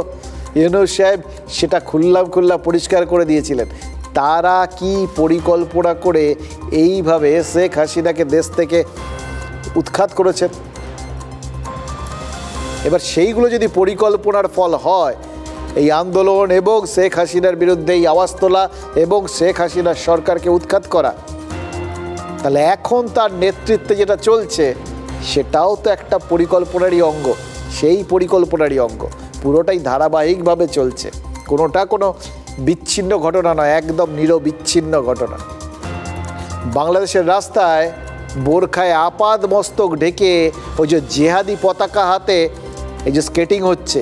[SPEAKER 3] ইউনূস সাহেব সেটা খুল্লা পরিষ্কার করে দিয়েছিলেন। তারা কি পরিকল্পনা করে এইভাবে শেখ হাসিনাকে দেশ থেকে উৎখাত করেছেন। এবার সেইগুলো যদি পরিকল্পনার ফল হয়, এই আন্দোলন এবং শেখ হাসিনার বিরুদ্ধে এই আওয়াজ তোলা এবং শেখ হাসিনার সরকারকে উৎখাত করা, তাহলে এখন তার নেতৃত্বে যেটা চলছে সেটাও তো একটা পরিকল্পনারই অঙ্গ। সেই পরিকল্পনারই অঙ্গ পুরোটাই ধারাবাহিকভাবে চলছে, কোনোটা কোনো বিচ্ছিন্ন ঘটনা নয়, একদম নিরবিচ্ছিন্ন ঘটনা। বাংলাদেশের রাস্তায় বোরখায় আপাদ মস্তক ঢেকে ওই যে জেহাদি পতাকা হাতে এই যে স্কেটিং হচ্ছে,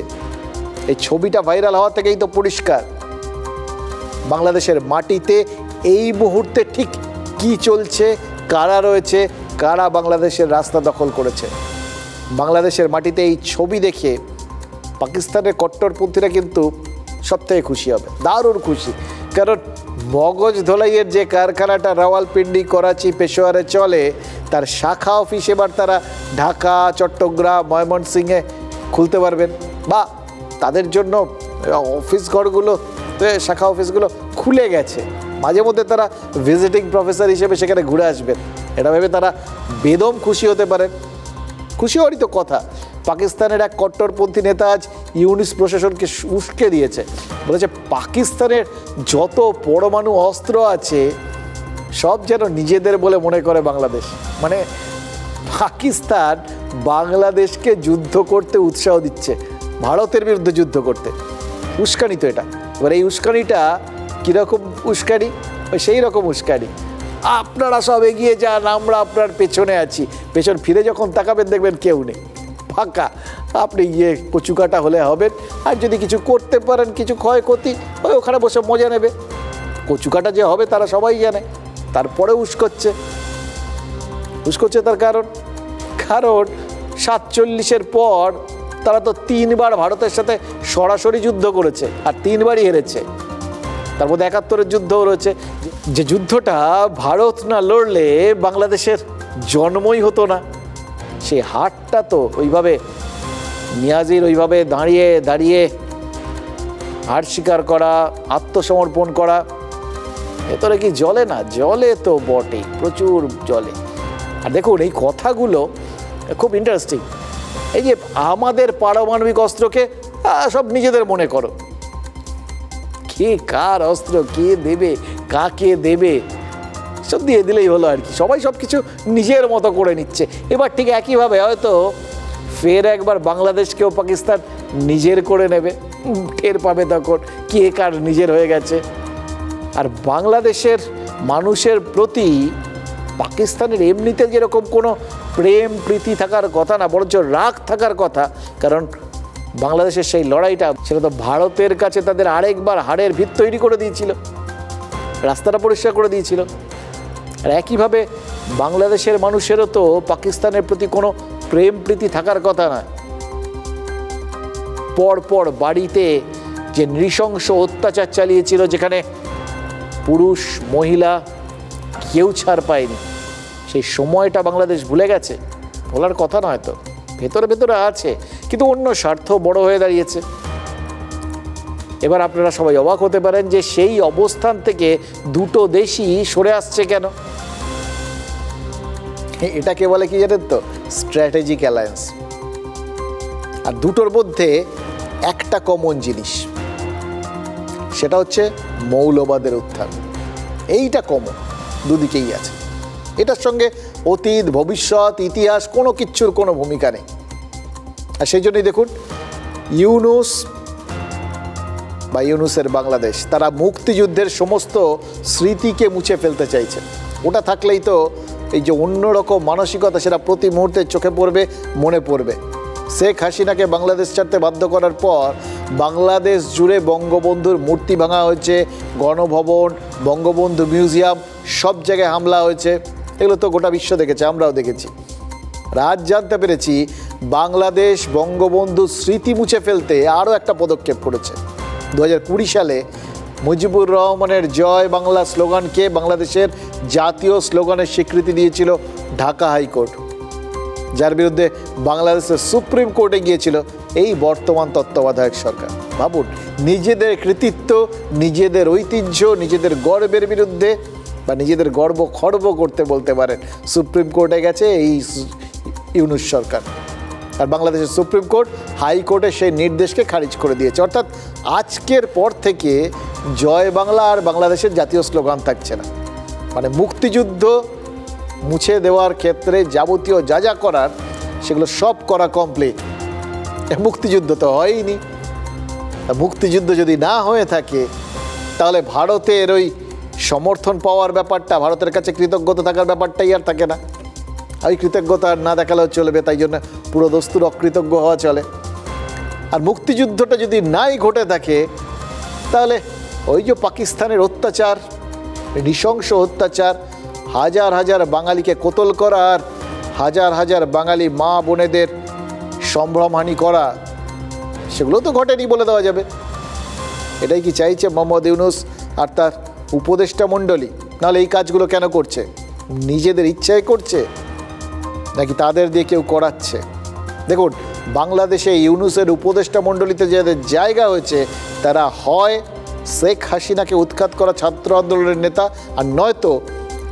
[SPEAKER 3] এই ছবিটা ভাইরাল হওয়া থেকেই তো পরিষ্কার বাংলাদেশের মাটিতে এই মুহূর্তে ঠিক কি চলছে, কারা রয়েছে, কারা বাংলাদেশের রাস্তা দখল করেছে। বাংলাদেশের মাটিতে এই ছবি দেখে পাকিস্তানের কট্টরপন্থীরা কিন্তু সবথেকে খুশি হবে, দারুণ খুশি। কারণ মগজ ধোলাইয়ের যে কারখানাটা রাওয়ালপিন্ডি, করাচি, পেশোয়ারে চলে, তার শাখা অফিস এবার তারা ঢাকা, চট্টগ্রাম, ময়মনসিংহে খুলতে পারবেন, বা তাদের জন্য অফিস ঘরগুলো, শাখা অফিসগুলো খুলে গেছে। মাঝে মধ্যে তারা ভিজিটিং প্রফেসর হিসেবে সেখানে ঘুরে আসবেন, এটা ভেবে তারা বেদম খুশি হতে পারেন। খুশি হওয়ারই তো কথা। পাকিস্তানের এক কট্টরপন্থী নেতা আজ ইউনূস প্রশাসনকে উস্কে দিয়েছে, বলেছে পাকিস্তানের যত পরমাণু অস্ত্র আছে সব যেন নিজেদের বলে মনে করে বাংলাদেশ। মানে পাকিস্তান বাংলাদেশকে যুদ্ধ করতে উৎসাহ দিচ্ছে, ভারতের বিরুদ্ধে যুদ্ধ করতে। উস্কানি তো এটা। এবার এই উস্কানিটা কীরকম উস্কানি? ওই সেই রকম উস্কানি, আপনারা সব এগিয়ে যান, আমরা আপনার পেছনে আছি। পেছন ফিরে যখন তাকাবেন দেখবেন কেউ নেই, ফাঁকা। আপনি গিয়ে কচুকাটা হলে হবেন, আর যদি কিছু করতে পারেন, কিছু ক্ষয়ক্ষতি, ওই ওখানে বসে মজা নেবে। কচুকাটা যে হবে তারা সবাই জানে, তারপরে উস্কোচ্ছে। তার কারণ 47-এর পর তারা তো 3 বার ভারতের সাথে সরাসরি যুদ্ধ করেছে, আর 3 বারই হেরেছে। তার মধ্যে 71-এর যুদ্ধও রয়েছে, যে যুদ্ধটা ভারত না লড়লে বাংলাদেশের জন্মই হতো না। সেই হাটটা তো ওইভাবে নিয়াজির ওইভাবে দাঁড়িয়ে হার স্বীকার করা, আত্মসমর্পণ করা, ভেতরে কি জ্বলে না? জ্বলে তো বটে, প্রচুর জ্বলে। আর দেখুন এই কথাগুলো খুব ইন্টারেস্টিং। এই যে আমাদের পারমাণবিক অস্ত্রকে সব নিজেদের মনে করো, কে কার অস্ত্র কে দেবে, কাকে দেবে, সব দিয়ে দিলেই হলো আর কি। সবাই সব কিছু নিজের মতো করে নিচ্ছে। এবার ঠিক একইভাবে হয়তো ফের একবার বাংলাদেশকেও পাকিস্তান নিজের করে নেবে, টের পাবে তখন কে কার নিজের হয়ে গেছে। আর বাংলাদেশের মানুষের প্রতি পাকিস্তানের এমনিতে যেরকম কোনো প্রেম প্রীতি থাকার কথা না, বরঞ্চ রাগ থাকার কথা। কারণ বাংলাদেশের সেই লড়াইটা, সেটা তো ভারতের কাছে তাদের আরেকবার হাড়ের ভিত তৈরি করে দিয়েছিল, রাস্তাটা পরিষ্কার করে দিয়েছিল। আর একইভাবে বাংলাদেশের মানুষেরও তো পাকিস্তানের প্রতি কোনো প্রেম প্রীতি থাকার কথা না। পরপর বাড়িতে যে নৃশংস অত্যাচার চালিয়েছিল, যেখানে পুরুষ মহিলা কেউ ছাড় পায়নি, সেই সময়টা বাংলাদেশ ভুলে গেছে? ভোলার কথা নয় তো, ভেতরে ভেতরে আছে, কিন্তু অন্য স্বার্থ বড় হয়ে দাঁড়িয়েছে। এবার আপনারা সবাই অবাক হতে পারেন যে সেই অবস্থান থেকে দুটো দেশই সরে আসছে কেন। এটাকে বলে কি জানেন তো? Strategic alliance. আর দুটোর মধ্যে একটা কমন জিনিস, সেটা হচ্ছে মৌলবাদের উত্থান। এইটা কমন, দুদিকেই আছে। এটার সঙ্গে অতীত, ভবিষ্যৎ, ইতিহাস কোনো কিচ্ছুর কোনো ভূমিকা নেই। আর সেই জন্যই দেখুন ইউনূস বা ইউনূসের বাংলাদেশ, তারা মুক্তিযুদ্ধের সমস্ত স্মৃতিকে মুছে ফেলতে চাইছে। ওটা থাকলেই তো এই যে অন্যরকম মানসিকতা, সেটা প্রতি মুহূর্তে চোখে পড়বে, মনে পড়বে। শেখ হাসিনাকে বাংলাদেশ ছাড়তে বাধ্য করার পর বাংলাদেশ জুড়ে বঙ্গবন্ধুর মূর্তি ভাঙা হয়েছে, গণভবন, বঙ্গবন্ধু মিউজিয়াম, সব জায়গায় হামলা হয়েছে। এগুলো তো গোটা বিশ্ব দেখেছে, আমরাও দেখেছি। আজ জানতে পেরেছি বাংলাদেশ বঙ্গবন্ধুর স্মৃতি মুছে ফেলতে আরও একটা পদক্ষেপ করেছে। 2020 সালে মুজিবুর রহমানের জয় বাংলা স্লোগানকে বাংলাদেশের জাতীয় স্লোগানের স্বীকৃতি দিয়েছিল ঢাকা হাইকোর্ট, যার বিরুদ্ধে বাংলাদেশের সুপ্রিম কোর্টে গিয়েছিল এই বর্তমান তত্ত্বাবধায়ক সরকার। ভাবুন, নিজেদের কৃতিত্ব, নিজেদের ঐতিহ্য, নিজেদের গর্বের বিরুদ্ধে, বা নিজেদের গর্ব খর্ব করতে বলতে পারেন, সুপ্রিম কোর্টে গেছে এই ইউনূস সরকার। আর বাংলাদেশের সুপ্রিম কোর্ট হাইকোর্টে সেই নির্দেশকে খারিজ করে দিয়েছে। অর্থাৎ আজকের পর থেকে জয় বাংলা আর বাংলাদেশের জাতীয় স্লোগান থাকছে না। মানে মুক্তিযুদ্ধ মুছে দেওয়ার ক্ষেত্রে যাবতীয় যা যা করার, সেগুলো সব করা কমপ্লিট। মুক্তিযুদ্ধ তো হয়নি। মুক্তিযুদ্ধ যদি না হয়ে থাকে, তাহলে ভারতের ওই সমর্থন পাওয়ার ব্যাপারটা, ভারতের কাছে কৃতজ্ঞতা থাকার ব্যাপারটাই আর থাকে না। ওই কৃতজ্ঞতা না দেখালেও চলবে, তাই জন্য পুরো দস্তুর অকৃতজ্ঞ হওয়া চলে। আর মুক্তিযুদ্ধটা যদি নাই ঘটে থাকে, তাহলে ওই যে পাকিস্তানের অত্যাচার, নৃশংস অত্যাচার, হাজার হাজার বাঙালিকে কতল করা, আর হাজার হাজার বাঙালি মা বোনেদের সম্ভ্রমহানি করা, সেগুলো তো ঘটেনি বলে দেওয়া যাবে। এটাই কি চাইছে মোহাম্মদ ইউনূস আর তার উপদেষ্টা মণ্ডলী? নাহলে এই কাজগুলো কেন করছে? নিজেদের ইচ্ছায় করছে নাকি তাদের দিয়ে কেউ করাচ্ছে? দেখুন, বাংলাদেশে ইউনূসের উপদেষ্টা মণ্ডলীতে যাদের জায়গা হয়েছে, তারা হয় শেখ হাসিনাকে উৎখাত করা ছাত্র আন্দোলনের নেতা, আর নয়তো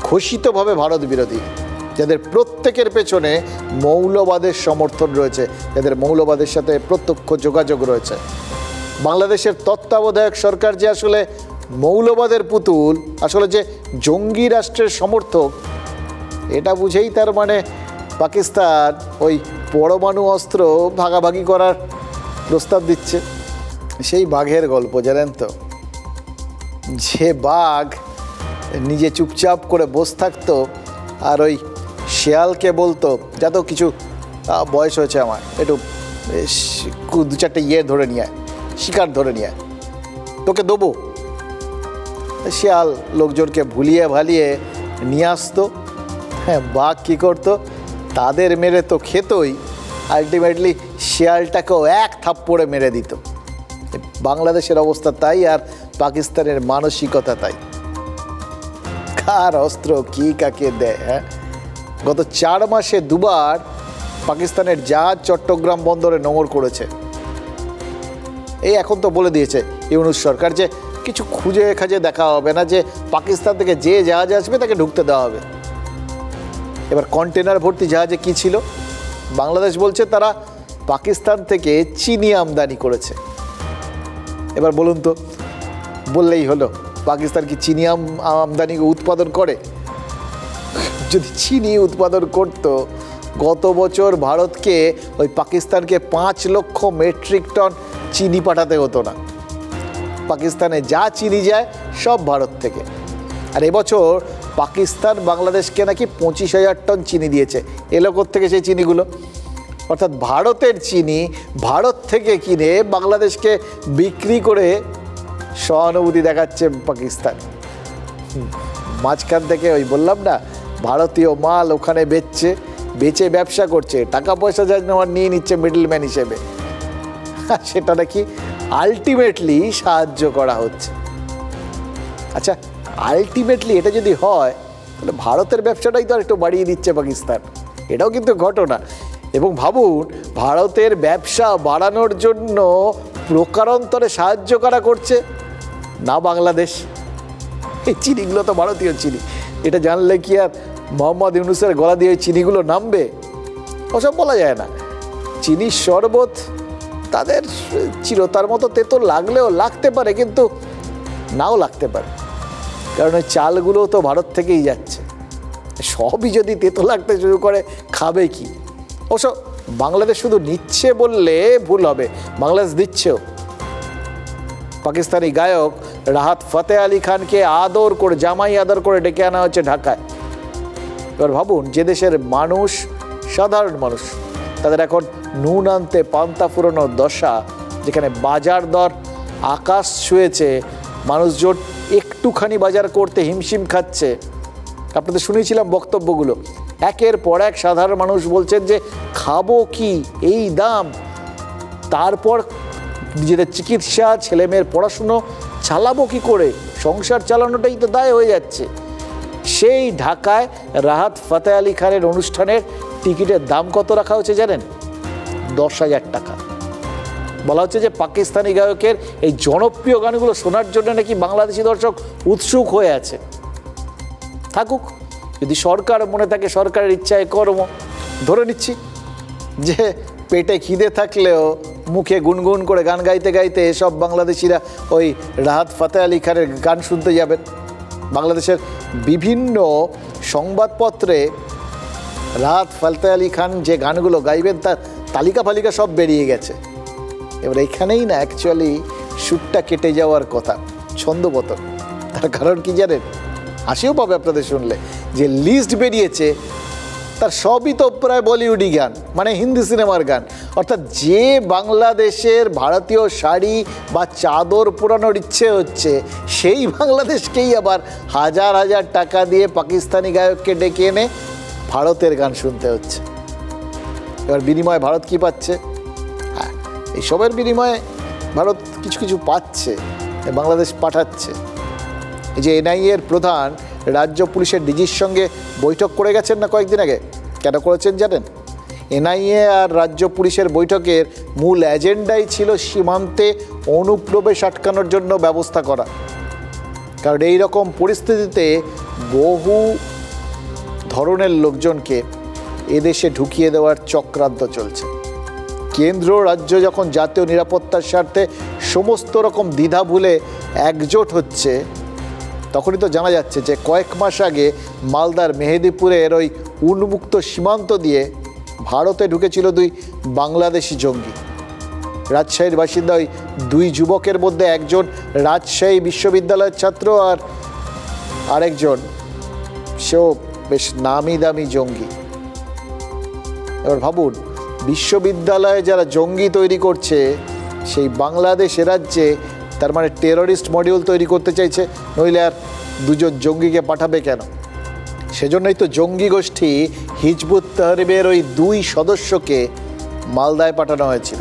[SPEAKER 3] ঘোষিতভাবে ভারত বিরোধী, যাদের প্রত্যেকের পেছনে মৌলবাদের সমর্থন রয়েছে, যাদের মৌলবাদের সাথে প্রত্যক্ষ যোগাযোগ রয়েছে। বাংলাদেশের তত্ত্বাবধায়ক সরকার যে আসলে মৌলবাদের পুতুল, আসলে যে জঙ্গি রাষ্ট্রের সমর্থক, এটা বুঝেই তার মানে পাকিস্তান ওই পরমাণু অস্ত্র ভাগাভাগি করার প্রস্তাব দিচ্ছে। সেই বাঘের গল্প জানেন তো, যে বাঘ নিজে চুপচাপ করে বসে থাকতো আর ওই শেয়ালকে বলতো, যা তো কিছু বয়স হয়েছে আমার, একটু দু চারটে ধরে নিয়ে আয়, শিকার ধরে নিয়ে আয়, তোকে দেবো। শিয়াল লোকজনকে ভুলিয়ে ভালিয়ে নিয়ে আসতো। হ্যাঁ, বাঘ কী করতো? তাদের মেরে তো খেতই, আলটিমেটলি শিয়ালটাকেও এক থাপ্পড়ে মেরে দিত। বাংলাদেশের অবস্থা তাই, আর পাকিস্তানের মানসিকতা তাই। কার অস্ত্র কি কাকে দেয়? হ্যাঁ, গত 4 মাসে দুবার পাকিস্তানের জাহাজ চট্টগ্রাম বন্দরে নোঙর করেছে। এই এখন তো বলে দিয়েছে ইউনূস সরকার যে কিছু খুঁজে খাজে দেখা হবে না, যে পাকিস্তান থেকে যে জাহাজ আসবে তাকে ঢুকতে দেওয়া হবে। এবার কন্টেনার ভর্তি জাহাজে কি ছিল? বাংলাদেশ বলছে তারা পাকিস্তান থেকে চিনি আমদানি করেছে। এবার বলুন তো, বললেই হলো, পাকিস্তান কি চিনি আমদানি উৎপাদন করে? যদি চিনি উৎপাদন করত, গত বছর ভারতকে ওই পাকিস্তানকে 5 লক্ষ মেট্রিক টন চিনি পাঠাতে হতো না। পাকিস্তানে যা চিনি যায় সব ভারত থেকে। আর এবছর পাকিস্তান বাংলাদেশকে নাকি 25,000 টন চিনি দিয়েছে। এলো কোত্থেকে সেই চিনিগুলো? অর্থাৎ ভারতের চিনি ভারত থেকে কিনে বাংলাদেশকে বিক্রি করে সহানুভূতি দেখাচ্ছে পাকিস্তান। মাঝখান থেকে ওই বললাম না, ভারতীয় মাল ওখানে বেচে ব্যবসা করছে, টাকা পয়সা যা নেওয়ার নিয়ে নিচ্ছে মিডলম্যান হিসেবে, সেটা নাকি আলটিমেটলি সাহায্য করা হচ্ছে। আচ্ছা, আলটিমেটলি এটা যদি হয় তাহলে ভারতের ব্যবসাটাই তো আর একটু বাড়িয়ে দিচ্ছে পাকিস্তান, এটাও কিন্তু ঘটনা। এবং ভাবুন, ভারতের ব্যবসা বাড়ানোর জন্য প্রকারান্তরে সাহায্য করা করছে না বাংলাদেশ। এই চিনিগুলো তো ভারতীয় চিনি, এটা জানলে কি আর মোহাম্মদ ইউনূসের গলা দিয়ে ওই চিনিগুলো নামবে? ওসব বলা যায় না। চিনির শরবত তাদের চিরতার মতো তেতো লাগলেও লাগতে পারে, কিন্তু নাও লাগতে পারে, কারণ ওই চালগুলো তো ভারত থেকেই যাচ্ছে। সবই যদি তেতো লাগতে শুরু করে, খাবে কি? অবশ্য বাংলাদেশ শুধু নিচ্ছে বললে ভুল হবে, বাংলাদেশ দিচ্ছেও। পাকিস্তানি গায়ক রাহাত ফতে আলী খানকে আদর করে, জামাই আদর করে ডেকে আনা হচ্ছে ঢাকায়। এবার ভাবুন, যে দেশের মানুষ, সাধারণ মানুষ, তাদের এখন নুন আনতে পান্তা ফুরানোর দশা, যেখানে বাজার দর আকাশ ছুঁয়েছে, মানুষজন একটুখানি বাজার করতে হিমশিম খাচ্ছে। আপনাদের শুনেছিলাম বক্তব্যগুলো, একের পর এক সাধারণ মানুষ বলছেন যে খাবো কি, এই দাম, তারপর নিজেদের চিকিৎসা, ছেলেমেয়ের পড়াশুনো চালাবো কি করে, সংসার চালানোটাই তো দায় হয়ে যাচ্ছে। সেই ঢাকায় রাহাত ফতে আলী খানের অনুষ্ঠানের টিকিটের দাম কত রাখা হচ্ছে জানেন? 10,000 টাকা। বলা হচ্ছে যে পাকিস্তানি গায়কের এই জনপ্রিয় গানগুলো শোনার জন্য নাকি বাংলাদেশি দর্শক উৎসুক হয়ে আছে। থাকুক, যদি সরকার মনে থাকে সরকারের ইচ্ছায় কর্ম। ধরে নিচ্ছি যে পেটে খিদে থাকলেও মুখে গুনগুন করে গান গাইতে গাইতে সব বাংলাদেশিরা ওই রাহাত ফতে আলী খানের গান শুনতে যাবেন। বাংলাদেশের বিভিন্ন সংবাদপত্রে রাহাত ফতে আলী খান যে গানগুলো গাইবেন তার তালিকা ফালিকা সব বেরিয়ে গেছে। এবার এইখানেই না অ্যাকচুয়ালি সুরটা কেটে যাওয়ার কথা, ছন্দপতন। তার কারণ কি জানেন? হাসিও পাবে আপনাদের শুনলে, যে লিস্ট বেরিয়েছে তার সবই তো প্রায় বলিউডি গান, মানে হিন্দি সিনেমার গান। অর্থাৎ যে বাংলাদেশের ভারতীয় শাড়ি বা চাদর পোড়ানোর ইচ্ছে হচ্ছে, সেই বাংলাদেশকেই আবার হাজার হাজার টাকা দিয়ে পাকিস্তানি গায়ককে ডেকে এনে ভারতের গান শুনতে হচ্ছে। এবার বিনিময়ে ভারত কি পাচ্ছে? হ্যাঁ, এইসবের বিনিময়ে ভারত কিছু কিছু পাচ্ছে, বাংলাদেশ পাঠাচ্ছে। এই যে এনআইএ এর প্রধান রাজ্য পুলিশের ডিজির সঙ্গে বৈঠক করে গেছেন না কয়েকদিন আগে, কেন করেছেন জানেন? এনআইএ আর রাজ্য পুলিশের বৈঠকের মূল এজেন্ডাই ছিল সীমান্তে অনুপ্রবেশ আটকানোর জন্য ব্যবস্থা করা। কারণ এই রকম পরিস্থিতিতে বহু ধরনের লোকজনকে এদেশে ঢুকিয়ে দেওয়ার চক্রান্ত চলছে। কেন্দ্র রাজ্য যখন জাতীয় নিরাপত্তার স্বার্থে সমস্ত রকম দ্বিধা ভুলে একজোট হচ্ছে, তখনই তো জানা যাচ্ছে যে কয়েক মাস আগে মালদার মেহেদিপুরের ওই উন্মুক্ত সীমান্ত দিয়ে ভারতে ঢুকেছিল 2 বাংলাদেশি জঙ্গি। রাজশাহীর বাসিন্দা ওই 2 যুবকের মধ্যে একজন রাজশাহী বিশ্ববিদ্যালয়ের ছাত্র, আর আরেকজন সেও বেশ নামি দামি জঙ্গি। এবার ভাবুন, বিশ্ববিদ্যালয়ে যারা জঙ্গি তৈরি করছে সেই বাংলাদেশ রাজ্যে, তার মানে টেররিস্ট মডিউল তৈরি করতে চাইছে, নইলে আর 2জন জঙ্গিকে পাঠাবে কেন? সেজন্যই তো জঙ্গি গোষ্ঠী হিজবুত তাহরিরের ওই 2 সদস্যকে মালদায় পাঠানো হয়েছিল।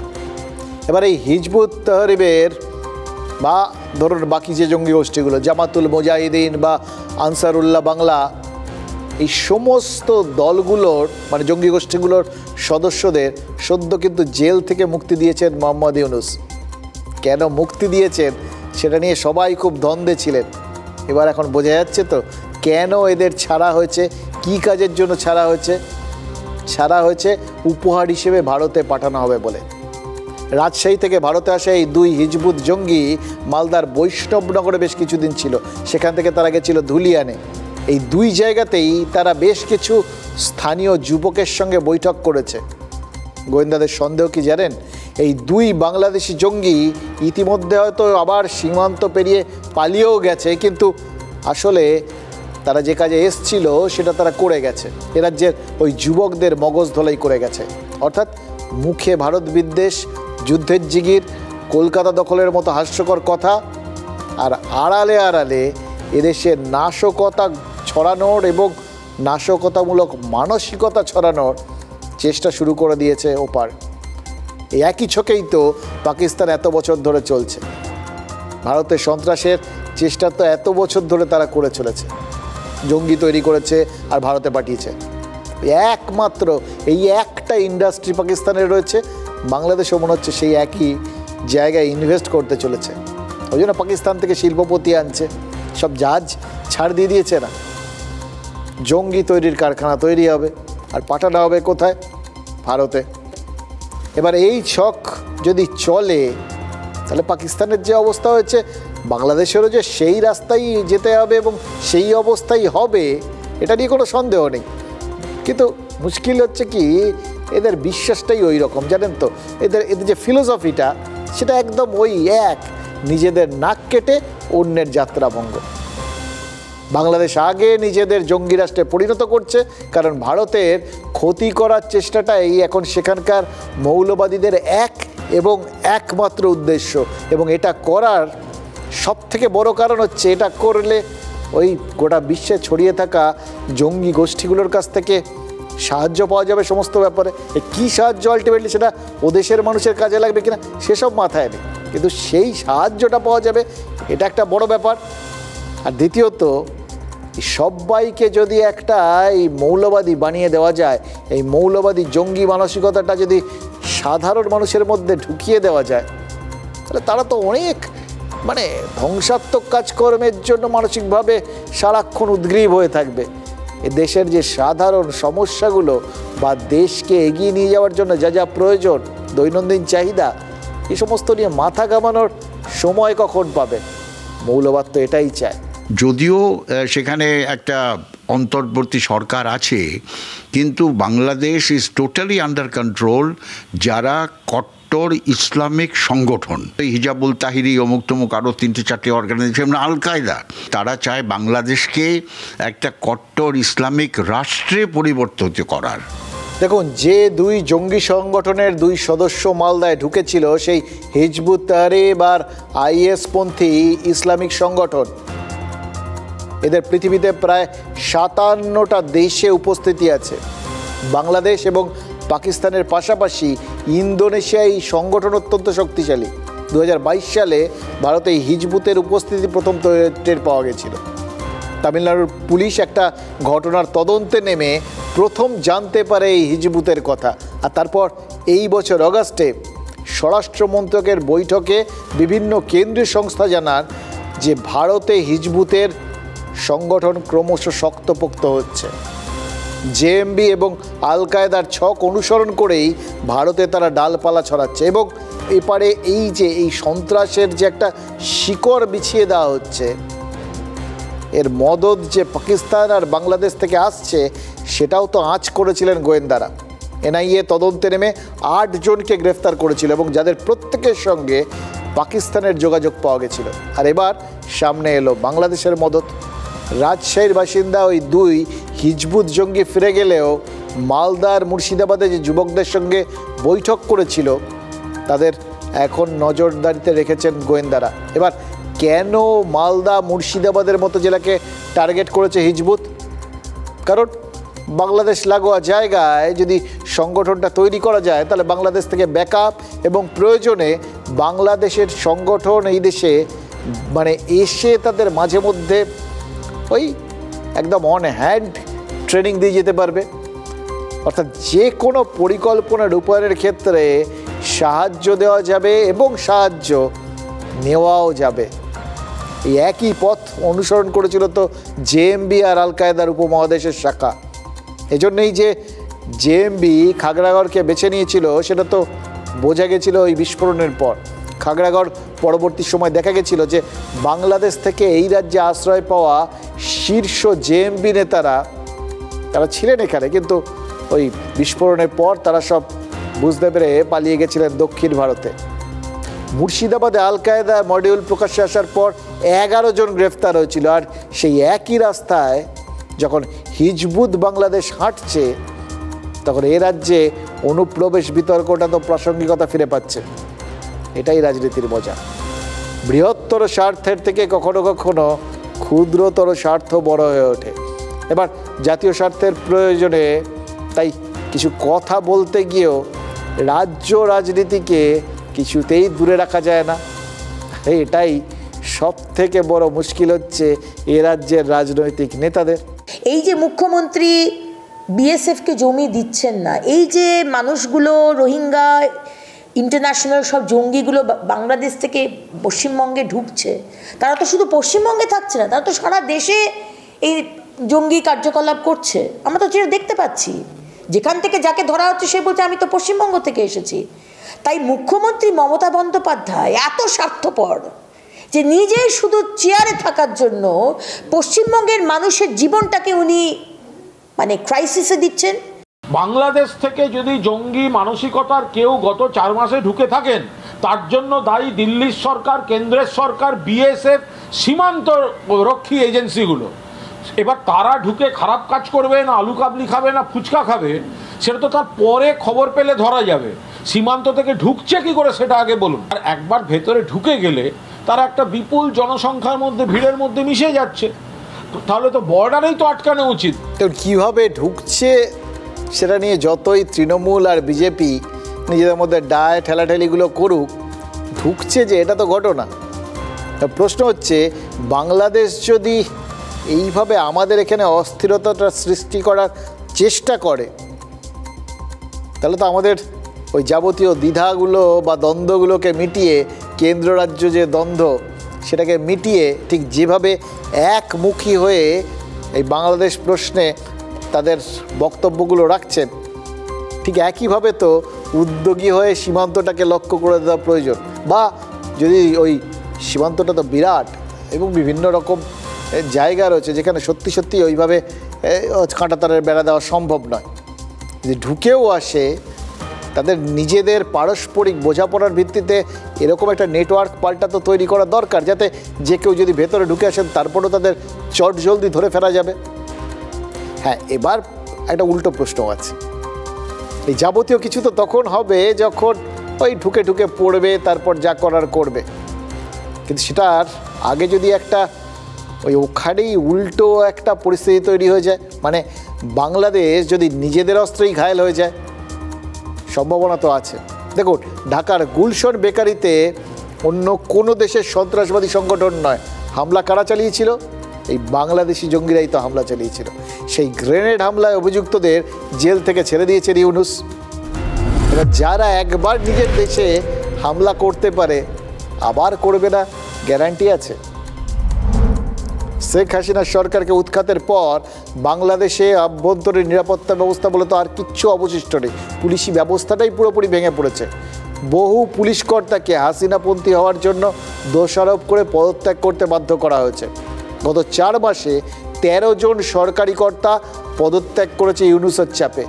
[SPEAKER 3] এবার এই হিজবুত তাহরিরের বা ধরুন বাকি যে জঙ্গি গোষ্ঠীগুলো, জামাতুল মুজাহিদিন বা আনসারুল্লাহ বাংলা, এই সমস্ত দলগুলোর মানে জঙ্গি গোষ্ঠীগুলোর সদস্যদের সদ্য কিন্তু জেল থেকে মুক্তি দিয়েছেন মোহাম্মদ ইউনূস। কেন মুক্তি দিয়েছেন সেটা নিয়ে সবাই খুব দ্বন্দ্বে ছিলেন। এবার এখন বোঝা যাচ্ছে তো কেন এদের ছাড়া হয়েছে, কি কাজের জন্য ছাড়া হয়েছে। ছাড়া হয়েছে উপহার হিসেবে ভারতে পাঠানো হবে বলে। রাজশাহী থেকে ভারতে আসা এই দুই হিজবুত জঙ্গি মালদার বৈষ্ণবনগরে বেশ কিছুদিন ছিল, সেখান থেকে তারা গেছিল ধুলিয়ানে। এই দুই জায়গাতেই তারা বেশ কিছু স্থানীয় যুবকের সঙ্গে বৈঠক করেছে। গোয়েন্দাদের সন্দেহ কি জানেন, এই দুই বাংলাদেশি জঙ্গি ইতিমধ্যে হয়তো আবার সীমান্ত পেরিয়ে পালিয়েও গেছে, কিন্তু আসলে তারা যে কাজে এসছিল সেটা তারা করে গেছে। এ রাজ্যের ওই যুবকদের মগজ ধোলাই করে গেছে। অর্থাৎ মুখে ভারত বিদ্বেষ, যুদ্ধের জিগির, কলকাতা দখলের মতো হাস্যকর কথা, আর আড়ালে আড়ালে এদেশে নাশকতা ছড়ানোর এবং নাশকতামূলক মানসিকতা ছড়ানোর চেষ্টা শুরু করে দিয়েছে ওপার। এই একই ছকেই তো পাকিস্তান এত বছর ধরে চলছে। ভারতের সন্ত্রাসের চেষ্টা তো এত বছর ধরে তারা করে চলেছে, জঙ্গি তৈরি করেছে আর ভারতে পাঠিয়েছে। একমাত্র এই একটা ইন্ডাস্ট্রি পাকিস্তানের রয়েছে, বাংলাদেশও মনে হচ্ছে সেই একই জায়গায় ইনভেস্ট করতে চলেছে। ওই জন্য পাকিস্তান থেকে শিল্পপতি আনছে, সব জাহাজ ছাড় দিয়ে দিয়েছে না। জঙ্গি তৈরির কারখানা তৈরি হবে আর পাঠানো হবে কোথায়? ভারতে। এবার এই ছক যদি চলে তাহলে পাকিস্তানের যে অবস্থা হয়েছে, বাংলাদেশেরও যে সেই রাস্তায় যেতে হবে এবং সেই অবস্থাই হবে, এটা নিয়ে কোনো সন্দেহ নেই। কিন্তু মুশকিল হচ্ছে কি, এদের বিশ্বাসটাই ওই রকম, জানেন তো। এদের যে ফিলোসফিটা সেটা একদম ওই এক, নিজেদের নাক কেটে অন্যের যাত্রাভঙ্গ। বাংলাদেশ আগে নিজেদের জঙ্গি রাষ্ট্রে পরিণত করছে, কারণ ভারতের ক্ষতি করার চেষ্টাটাই এখন সেখানকার মৌলবাদীদের এক এবং একমাত্র উদ্দেশ্য। এবং এটা করার সবথেকে বড় কারণ হচ্ছে, এটা করলে ওই গোটা বিশ্বে ছড়িয়ে থাকা জঙ্গি গোষ্ঠীগুলোর কাছ থেকে সাহায্য পাওয়া যাবে সমস্ত ব্যাপারে। কী সাহায্য আলটিমেটলি সেটা ও দেশের মানুষের কাজে লাগবে কিনা সেসব মাথায় নেই, কিন্তু সেই সাহায্যটা পাওয়া যাবে, এটা একটা বড় ব্যাপার। আর দ্বিতীয়ত, সবাইকে যদি একটা এই মৌলবাদী বানিয়ে দেওয়া যায়, এই মৌলবাদী জঙ্গি মানসিকতাটা যদি সাধারণ মানুষের মধ্যে ঢুকিয়ে দেওয়া যায়, তাহলে তারা তো অনেক ধ্বংসাত্মক কাজকর্মের জন্য মানসিকভাবে সারাক্ষণ উদ্গ্রীব হয়ে থাকবে। এ দেশের যে সাধারণ সমস্যাগুলো বা দেশকে এগিয়ে নিয়ে যাওয়ার জন্য যা যা প্রয়োজন, দৈনন্দিন চাহিদা, এই সমস্ত নিয়ে মাথা ঘামানোর সময় কখন পাবে? মৌলবাদ তো এটাই চায়।
[SPEAKER 9] যদিও সেখানে একটা অন্তর্বর্তী সরকার আছে, কিন্তু Bangladesh is totally under control যারা কট্টর ইসলামিক সংগঠন, হিজাবুল তাহিরি, অমুক তমুক, আরও 3-4টি অর্গানাইজেশন, আল কায়দা, তারা চায় বাংলাদেশকে একটা কট্টর ইসলামিক রাষ্ট্রে পরিবর্তিত করার।
[SPEAKER 3] দেখুন, যে দুই জঙ্গি সংগঠনের দুই সদস্য মালদায় ঢুকেছিল, সেই হিজবুত তাহরির আর IS পন্থী ইসলামিক সংগঠন, এদের পৃথিবীতে প্রায় 57টা দেশে উপস্থিতি আছে। বাংলাদেশ এবং পাকিস্তানের পাশাপাশি ইন্দোনেশিয়ায় এই সংগঠন অত্যন্ত শক্তিশালী। 2022 সালে ভারতে হিজবুতের উপস্থিতি প্রথম টের পাওয়া গেছিল। তামিলনাড়ুর পুলিশ একটা ঘটনার তদন্তে নেমে প্রথম জানতে পারে এই হিজবুতের কথা, আর তারপর এই বছর অগাস্টে স্বরাষ্ট্র মন্ত্রকের বৈঠকে বিভিন্ন কেন্দ্রীয় সংস্থা জানান যে ভারতে হিজবুতের সংগঠন ক্রমশ শক্তপোক্ত হচ্ছে। জেএমবি এবং আল কায়দার ছক অনুসরণ করেই ভারতে তারা ডালপালা ছড়াচ্ছে, এবং এপারে এই সন্ত্রাসের যে একটা শিকড় বিছিয়ে দেওয়া হচ্ছে, এর মদদ যে পাকিস্তান আর বাংলাদেশ থেকে আসছে সেটাও তো আঁচ করেছিলেন গোয়েন্দারা। NIA তদন্তে নেমে 8 জনকে গ্রেফতার করেছিল এবং যাদের প্রত্যেকের সঙ্গে পাকিস্তানের যোগাযোগ পাওয়া গেছিল। আর এবার সামনে এলো বাংলাদেশের মদত। রাজশাহীর বাসিন্দা ওই দুই হিজবুত জঙ্গি ফিরে গেলেও মালদার মুর্শিদাবাদে যে যুবকদের সঙ্গে বৈঠক করেছিল তাদের এখন নজরদারিতে রেখেছেন গোয়েন্দারা। এবার কেন মালদা মুর্শিদাবাদের মতো জেলাকে টার্গেট করেছে হিজবুত? কারণ বাংলাদেশ লাগোয়া জায়গায় যদি সংগঠনটা তৈরি করা যায়, তাহলে বাংলাদেশ থেকে ব্যাকআপ এবং প্রয়োজনে বাংলাদেশের সংগঠন এই দেশে এসে তাদের মাঝে মধ্যে ওই একদম অন হ্যান্ড ট্রেনিং দিয়ে যেতে পারবে। অর্থাৎ যে কোনো পরিকল্পনা রূপায়ণের ক্ষেত্রে সাহায্য দেওয়া যাবে এবং সাহায্য নেওয়াও যাবে। এই একই পথ অনুসরণ করেছিল তো জেএমবি আর আল কায়েদার উপমহাদেশের শাখা। এজন্যই যে জেএমবি খাগড়াগড়কে বেছে নিয়েছিল সেটা তো বোঝা গেছিল ওই বিস্ফোরণের পর। খাগড়াগড় পরবর্তী সময় দেখা গেছিল যে বাংলাদেশ থেকে এই রাজ্যে আশ্রয় পাওয়া শীর্ষ জেএমবি নেতারা তারা ছিলেন এখানে, কিন্তু ওই বিস্ফোরণের পর তারা সব বুঝতে পেরে পালিয়ে গেছিলেন দক্ষিণ ভারতে। মুর্শিদাবাদে আল কায়েদা মডিউল প্রকাশ্যে আসার পর 11 জন গ্রেফতার হয়েছিল। আর সেই একই রাস্তায় যখন হিজবুত বাংলাদেশ হাঁটছে তখন এ রাজ্যে অনুপ্রবেশ বিতর্কটা তো প্রাসঙ্গিকতা ফিরে পাচ্ছে। এটাই রাজনীতির মজা। বৃহত্তর স্বার্থের থেকে কখনো কখনো ক্ষুদ্রতর স্বার্থ বড় হয়ে ওঠে। এবার জাতীয় স্বার্থের প্রয়োজনে তাই কিছু কথা বলতে গিয়েও রাজ্য রাজনীতিকে কিছুতেই দূরে রাখা যায় না। এটাই সব থেকে বড় মুশকিল হচ্ছে এ রাজ্যের রাজনৈতিক নেতাদের।
[SPEAKER 10] এই যে মুখ্যমন্ত্রী বিএসএফকে জমি দিচ্ছেন না, এই যে মানুষগুলো রোহিঙ্গা ইন্টারন্যাশনাল সব জঙ্গিগুলো বাংলাদেশ থেকে পশ্চিমবঙ্গে ঢুকছে, তারা তো শুধু পশ্চিমবঙ্গে থাকছে না, তারা তো সারা দেশে এই জঙ্গি কার্যকলাপ করছে। আমরা তো যেটা দেখতে পাচ্ছি, যেখান থেকে যাকে ধরা হচ্ছে সে বলছে আমি তো পশ্চিমবঙ্গ থেকে এসেছি। তাই মুখ্যমন্ত্রী মমতা বন্দ্যোপাধ্যায় এত স্বার্থপর যে নিজেই শুধু চেয়ারে থাকার জন্য পশ্চিমবঙ্গের মানুষের জীবনটাকে উনি মানে ক্রাইসিসে দিচ্ছেন।
[SPEAKER 8] বাংলাদেশ থেকে যদি জঙ্গি মানসিকতার কেউ গত 4 মাসে ঢুকে থাকেন, তার জন্য দায়ী দিল্লির সরকার, কেন্দ্রের সরকার, বিএসএফ, সীমান্ত রক্ষী এজেন্সিগুলো। এবার তারা ঢুকে খারাপ কাজ করবে না, আলু কাবলি খাবে না ফুচকা খাবে, সেটা তো তার পরে খবর পেলে ধরা যাবে। সীমান্ত থেকে ঢুকছে কি করে সেটা আগে বলুন। আর একবার ভেতরে ঢুকে গেলে তারা একটা বিপুল জনসংখ্যার মধ্যে, ভিড়ের মধ্যে মিশে যাচ্ছে, তাহলে তো বর্ডারেই তো আটকানো উচিত।
[SPEAKER 3] তো কীভাবে ঢুকছে সেটা নিয়ে যতই তৃণমূল আর বিজেপি নিজেদের মধ্যে ডায় ঠেলাঠেলিগুলো করুক, ঢুকছে যে এটা তো ঘটনা। প্রশ্ন হচ্ছে বাংলাদেশ যদি এইভাবে আমাদের এখানে অস্থিরতাটা সৃষ্টি করার চেষ্টা করে, তাহলে তো আমাদের ওই যাবতীয় দ্বিধাগুলো বা দ্বন্দ্বগুলোকে মিটিয়ে, কেন্দ্র রাজ্য যে দ্বন্দ্ব সেটাকে মিটিয়ে ঠিক যেভাবে একমুখী হয়ে এই বাংলাদেশ প্রশ্নে তাদের বক্তব্যগুলো রাখছেন, ঠিক একইভাবে তো উদ্যোগী হয়ে সীমান্তটাকে লক্ষ্য করে দেওয়া প্রয়োজন। বা যদি ওই সীমান্তটা তো বিরাট এবং বিভিন্ন রকম জায়গা রয়েছে যেখানে সত্যি সত্যি ওইভাবে কাঁটাতারের বেড়া দেওয়া সম্ভব নয়। যদি ঢুকেও আসে, তাদের নিজেদের পারস্পরিক বোঝাপড়ার ভিত্তিতে এরকম একটা নেটওয়ার্ক পাল্টা তো তৈরি করা দরকার, যাতে যে কেউ যদি ভেতরে ঢুকে আসেন তারপরেও তাদের চট জলদি ধরে ফেরা যাবে। হ্যাঁ, এবার একটা উল্টো প্রশ্ন আছে। এই যাবতীয় কিছু তো তখন হবে যখন ওই ঢুকে ঢুকে পড়বে, তারপর যা করার করবে। কিন্তু সেটার আগে যদি একটা ওই ওখানেই উল্টো একটা পরিস্থিতি তৈরি হয়ে যায়, মানে বাংলাদেশ যদি নিজেদের অস্ত্রেই ঘায়েল হয়ে যায়, সম্ভাবনা তো আছে। দেখুন, ঢাকার গুলশন বেকারিতে অন্য কোনো দেশের সন্ত্রাসবাদী সংগঠন নয়, হামলা কারা চালিয়েছিল? এই বাংলাদেশি জঙ্গিরাই তো হামলা চালিয়েছিল। সেই গ্রেনেড হামলায় অভিযুক্তদের জেল থেকে ছেড়ে দিয়েছে ইউনূস। এবার যারা একবার নিজের দেশে হামলা করতে পারে আবার করবে না গ্যারান্টি আছে? শেখ হাসিনার সরকারকে উৎখাতের পর বাংলাদেশে আভ্যন্তরীণ নিরাপত্তা ব্যবস্থা বলে তো আর কিচ্ছু অবশিষ্ট নেই। পুলিশি ব্যবস্থাটাই পুরোপুরি ভেঙে পড়েছে। বহু পুলিশ কর্তাকে হাসিনাপন্থী হওয়ার জন্য দোষারোপ করে পদত্যাগ করতে বাধ্য করা হয়েছে। গত 4 মাসে 13 জন সরকারি কর্তা পদত্যাগ করেছে ইউনূসের চাপে।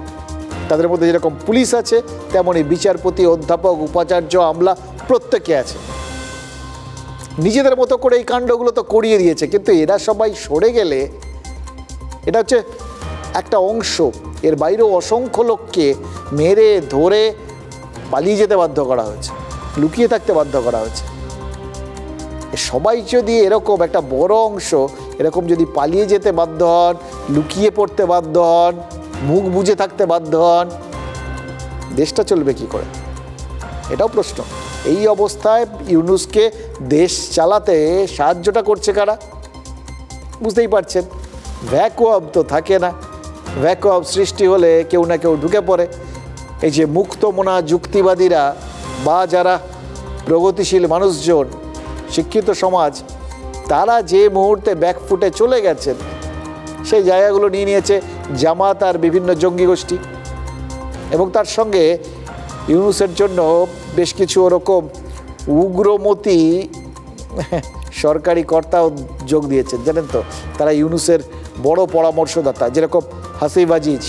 [SPEAKER 3] তাদের মধ্যে যেরকম পুলিশ আছে, তেমনই বিচারপতি, অধ্যাপক, উপাচার্য, আমলা প্রত্যেকে আছে। নিজেদের মতো করে এই কাণ্ডগুলো তো করিয়ে দিয়েছে, কিন্তু এরা সবাই সরে গেলে এটা হচ্ছে একটা অংশ। এর বাইরেও অসংখ্য লোককে মেরে ধরে পালিয়ে যেতে বাধ্য করা হয়েছে, লুকিয়ে থাকতে বাধ্য করা হয়েছে। সবাই যদি এরকম একটা বড় অংশ এরকম যদি পালিয়ে যেতে বাধ্য হন, লুকিয়ে পড়তে বাধ্য হন, মুখ বুজে থাকতে বাধ্য হন, দেশটা চলবে কি করে? এটাও প্রশ্ন। এই অবস্থায় ইউনূসকে দেশ চালাতে সাহায্যটা করছে কারা? বুঝতেই পারছেন, ভ্যাকুয়াম তো থাকে না। ভ্যাকুয়াম সৃষ্টি হলে কেউ না কেউ ঢুকে পড়ে। এই যে মুক্তমনা যুক্তিবাদীরা বা যারা প্রগতিশীল মানুষজন, শিক্ষিত সমাজ তারা যে মুহূর্তে ব্যাকফুটে চলে গেছেন সেই জায়গাগুলো নিয়ে নিয়েছে জামাত আর বিভিন্ন জঙ্গি গোষ্ঠী, এবং তার সঙ্গে ইউনূসের জন্য বেশ কিছু ওরকম উগ্রমতি সরকারি কর্তাও যোগ দিয়েছেন, জানেন তো। তারা ইউনূসের বড় পরামর্শদাতা, যেরকম হাসিব আজিজ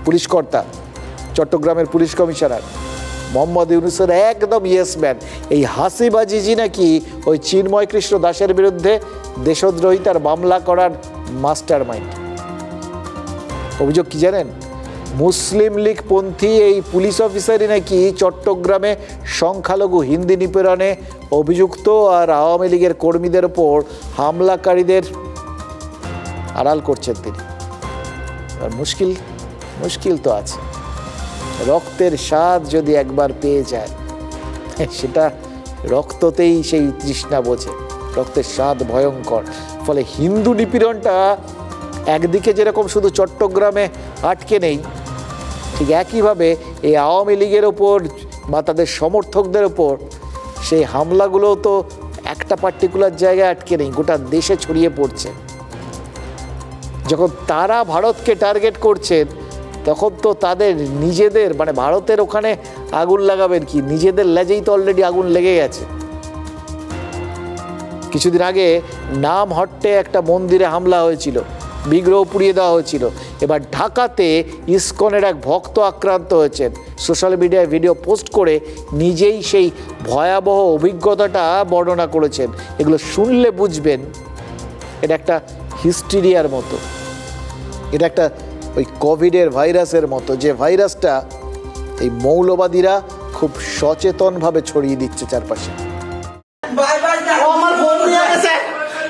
[SPEAKER 3] পুলিশ কর্তা, চট্টগ্রামের পুলিশ কমিশনার, মোহাম্মদ ইউনূসের একদম ইয়েস ম্যান। এই হাসিব আজিজই নাকি ওই চিন্ময় কৃষ্ণ দাসের বিরুদ্ধে দেশদ্রোহিতার মামলা করার মাস্টার মাইন্ড। অভিযোগ কি জানেন? মুসলিম লীগ পন্থী এই পুলিশ অফিসারই নাকি চট্টগ্রামে সংখ্যালঘু হিন্দি নিপীড়নে অভিযুক্ত আর আওয়ামী লীগের কর্মীদের ওপর হামলাকারীদের আড়াল করছেন তিনি। আর মুশকিল তো আছে। রক্তের স্বাদ যদি একবার পেয়ে যায়, সেটা রক্ততেই সেই তৃষ্ণা বোঝে। রক্তের স্বাদ ভয়ঙ্কর। ফলে হিন্দু নিপীড়নটা একদিকে যেরকম শুধু চট্টগ্রামে আটকে নেই, ঠিক একইভাবে এই আওয়ামী লীগের ওপর বা তাদের সমর্থকদের ওপর সেই হামলাগুলো তো একটা পার্টিকুলার জায়গায় আটকে নেই, গোটা দেশে ছড়িয়ে পড়ছে। যখন তারা ভারতকে টার্গেট করছেন তখন তো তাদের নিজেদের মানে ভারতের ওখানে আগুন লাগাবেন কি, নিজেদের লেজেই তো অলরেডি আগুন লেগে গেছে। কিছুদিন আগে নামহট্টে একটা মন্দিরে হামলা হয়েছিল, বিগ্রহ পুড়িয়ে দেওয়া হয়েছিল। এবার ঢাকাতে ইসকনের এক ভক্ত আক্রান্ত হয়েছেন, সোশ্যাল মিডিয়ায় ভিডিও পোস্ট করে নিজেই সেই ভয়াবহ অভিজ্ঞতাটা বর্ণনা করেছেন। এগুলো শুনলে বুঝবেন এটা একটা হিস্টেরিয়ার মতো, এটা একটা ওই কোভিডের ভাইরাসের মতো, যে ভাইরাসটা এই মৌলবাদীরা খুব সচেতনভাবে ছড়িয়ে দিচ্ছে চারপাশে।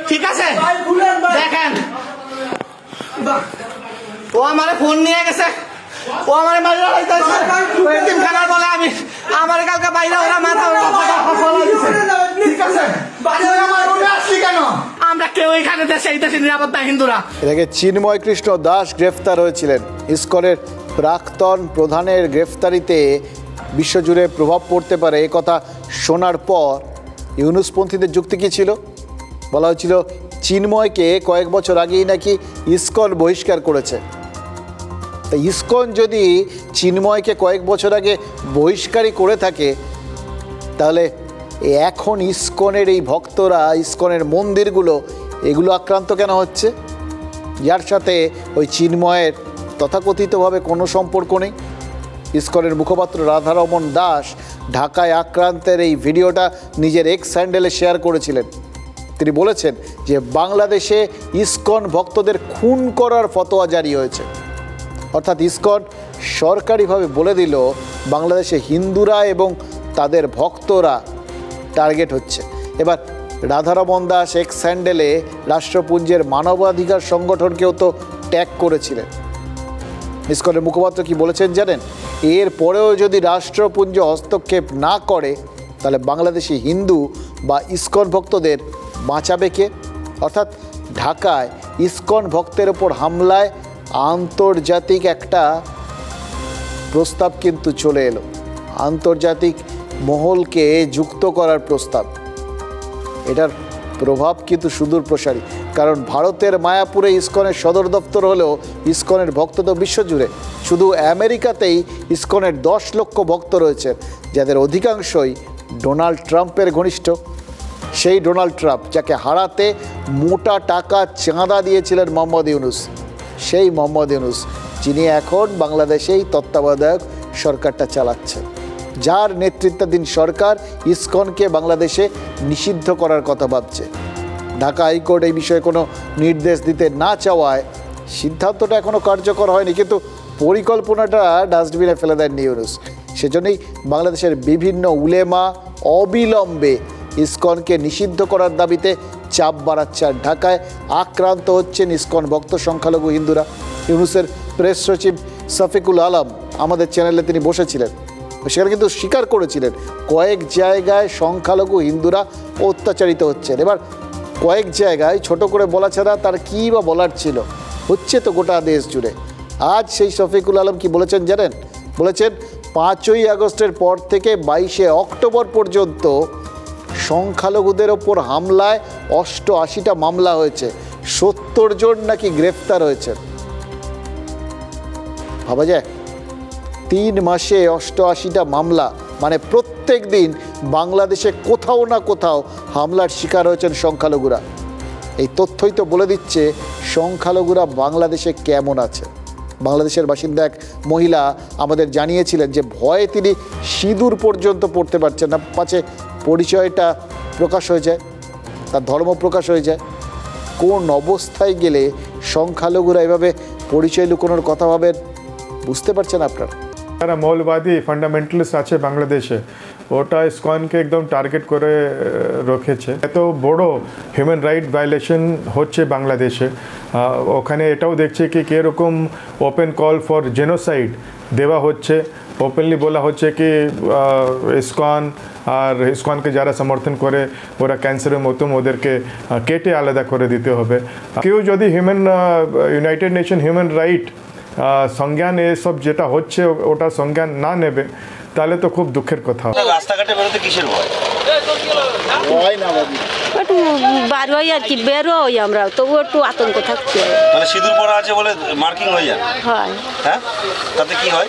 [SPEAKER 5] ঠিক আছে, দেখেন ও আমার ফোন নিয়ে গেছে, ও আমার বলে আমি আমার কালকে বাইরে ওরা মাথা ঠিক আছে, কেন আমরা কেউ এখানে দেশে এই দেশে নিরাপদ না হিন্দুরা।
[SPEAKER 3] এর আগে চিন্ময় কৃষ্ণ দাস গ্রেফতার হয়েছিলেন। ইসকনের প্রাক্তন প্রধানের গ্রেফতারিতে বিশ্বজুড়ে প্রভাব পড়তে পারে এ কথা শোনার পর ইউনূসপন্থীদের যুক্তি কী ছিল? বলা হয়েছিল চিন্ময়কে কয়েক বছর আগেই নাকি ইসকন বহিষ্কার করেছে। তা ইসকন যদি চিন্ময়কে কয়েক বছর আগে বহিষ্কারই করে থাকে, তাহলে এখন ইসকনের এই ভক্তরা, ইসকনের মন্দিরগুলো, এগুলো আক্রান্ত কেন হচ্ছে? যার সাথে ওই চিন্ময়ের তথাকথিতভাবে কোনো সম্পর্ক নেই। ইসকনের মুখপাত্র রাধারমণ দাস ঢাকায় আক্রান্তের এই ভিডিওটা নিজের এক্স হ্যান্ডেলে শেয়ার করেছিলেন। তিনি বলেছেন যে বাংলাদেশে ইসকন ভক্তদের খুন করার ফতোয়া জারি হয়েছে। অর্থাৎ ইসকন সরকারিভাবে বলে দিল বাংলাদেশে হিন্দুরা এবং তাদের ভক্তরা টার্গেট হচ্ছে। এবার রাধারমণ দাস এক্স হ্যান্ডেলে রাষ্ট্রপুঞ্জের মানবাধিকার সংগঠনকেও তো ট্যাগ করেছিলেন। ইসকনের মুখপাত্র কি বলেছেন জানেন? এর পরেও যদি রাষ্ট্রপুঞ্জ হস্তক্ষেপ না করে তাহলে বাংলাদেশি হিন্দু বা ইসকন ভক্তদের বাঁচাবে কে? অর্থাৎ ঢাকায় ইসকন ভক্তের ওপর হামলায় আন্তর্জাতিক একটা প্রস্তাব কিন্তু চলে এলো, আন্তর্জাতিক মহলকে যুক্ত করার প্রস্তাব। এটার প্রভাব কিন্তু সুদূর প্রসারী, কারণ ভারতের মায়াপুরে ইসকনের সদর দপ্তর হলেও ইসকনের ভক্ত তো বিশ্বজুড়ে। শুধু আমেরিকাতেই ইসকনের 10 লক্ষ ভক্ত রয়েছে, যাদের অধিকাংশই ডোনাল্ড ট্রাম্পের ঘনিষ্ঠ। সেই ডোনাল্ড ট্রাম্প যাকে হারাতে মোটা টাকা চাঁদা দিয়েছিলেন মোহাম্মদ ইউনূস, সেই মোহাম্মদ ইউনূস যিনি এখন বাংলাদেশেই তত্ত্বাবধায়ক সরকারটা চালাচ্ছেন, যার নেতৃত্বাধীন সরকার ইসকনকে বাংলাদেশে নিষিদ্ধ করার কথা ভাবছে। ঢাকা হাইকোর্ট এই বিষয়ে কোনো নির্দেশ দিতে না চাওয়ায় সিদ্ধান্তটা এখনও কার্যকর হয়নি, কিন্তু পরিকল্পনাটা ডাস্টবিনে ফেলে দেননি ইউনূস। সেজন্যই বাংলাদেশের বিভিন্ন উলেমা অবিলম্বে ইসকনকে নিষিদ্ধ করার দাবিতে চাপ বাড়াচ্ছে। আর ঢাকায় আক্রান্ত হচ্ছেন ইসকন ভক্ত সংখ্যালঘু হিন্দুরা। ইউনূসের প্রেস সচিব শফিকুল আলম আমাদের চ্যানেলে তিনি বসেছিলেন, সেখানে কিন্তু স্বীকার করেছিলেন কয়েক জায়গায় সংখ্যালঘু হিন্দুরা অত্যাচারিত হচ্ছেন। এবার কয়েক জায়গায় ছোট করে বলা ছাড়া তার কী বা বলার ছিল, হচ্ছে তো গোটা দেশ জুড়ে। আজ সেই শফিকুল আলম কি বলেছেন জানেন? বলেছেন 5ই আগস্টের পর থেকে 22শে অক্টোবর পর্যন্ত সংখ্যালঘুদের ওপর হামলায় 88টা মামলা হয়েছে, 70 জন নাকি গ্রেফতার হয়েছে। ভাবা যায় 3 মাসে 88টা মামলা, মানে প্রত্যেক দিন বাংলাদেশে কোথাও না কোথাও হামলার শিকার হয়েছেন সংখ্যালঘুরা। এই তথ্যই তো বলে দিচ্ছে সংখ্যালঘুরা বাংলাদেশে কেমন আছে। বাংলাদেশের বাসিন্দা এক মহিলা আমাদের জানিয়েছিলেন যে ভয়ে তিনি সিঁদুর পর্যন্ত পড়তে পারছেন না, পাছে পরিচয়টা প্রকাশ হয়ে যায়, তার ধর্ম প্রকাশ হয়ে যায়। কোন অবস্থায় গেলে সংখ্যালঘুরা এভাবে পরিচয় লুকোনোর কথা ভাবেন, বুঝতে পারছেন আপনারা?
[SPEAKER 11] যারা মৌলবাদী ফান্ডামেন্টালিস্ট আছে বাংলাদেশে, ওটা ইসকনকে একদম টার্গেট করে রেখেছে। এত বড় হিউম্যান রাইট ভায়োলেশন হচ্ছে বাংলাদেশে, ওখানে এটাও দেখছে কি কীরকম ওপেন কল ফর জেনোসাইড দেওয়া হচ্ছে। ওপেনলি বলা হচ্ছে কি ইসকন আর ইসকনকে যারা সমর্থন করে ওরা ক্যান্সারের মতন, ওদেরকে কেটে আলাদা করে দিতে হবে। কেউ যদি ইউনাইটেড নেশন হিউম্যান রাইট সংজ্ঞান এসব যেটা হচ্ছে ওটা সংজ্ঞান না নেবে, তাহলে তো খুব দুঃখের কথা।
[SPEAKER 12] রাস্তাঘাটে বেরোতে কিসের ভয়?
[SPEAKER 13] একটু বার হই আর কি, বেরো হই আমরা, তবু একটু আতঙ্ক থাকছে।
[SPEAKER 12] মানে সিঁদুর পরা আছে বলে মার্কিং হয়ে যায়?
[SPEAKER 13] হয়।
[SPEAKER 12] হ্যাঁ, তাতে কি হয়?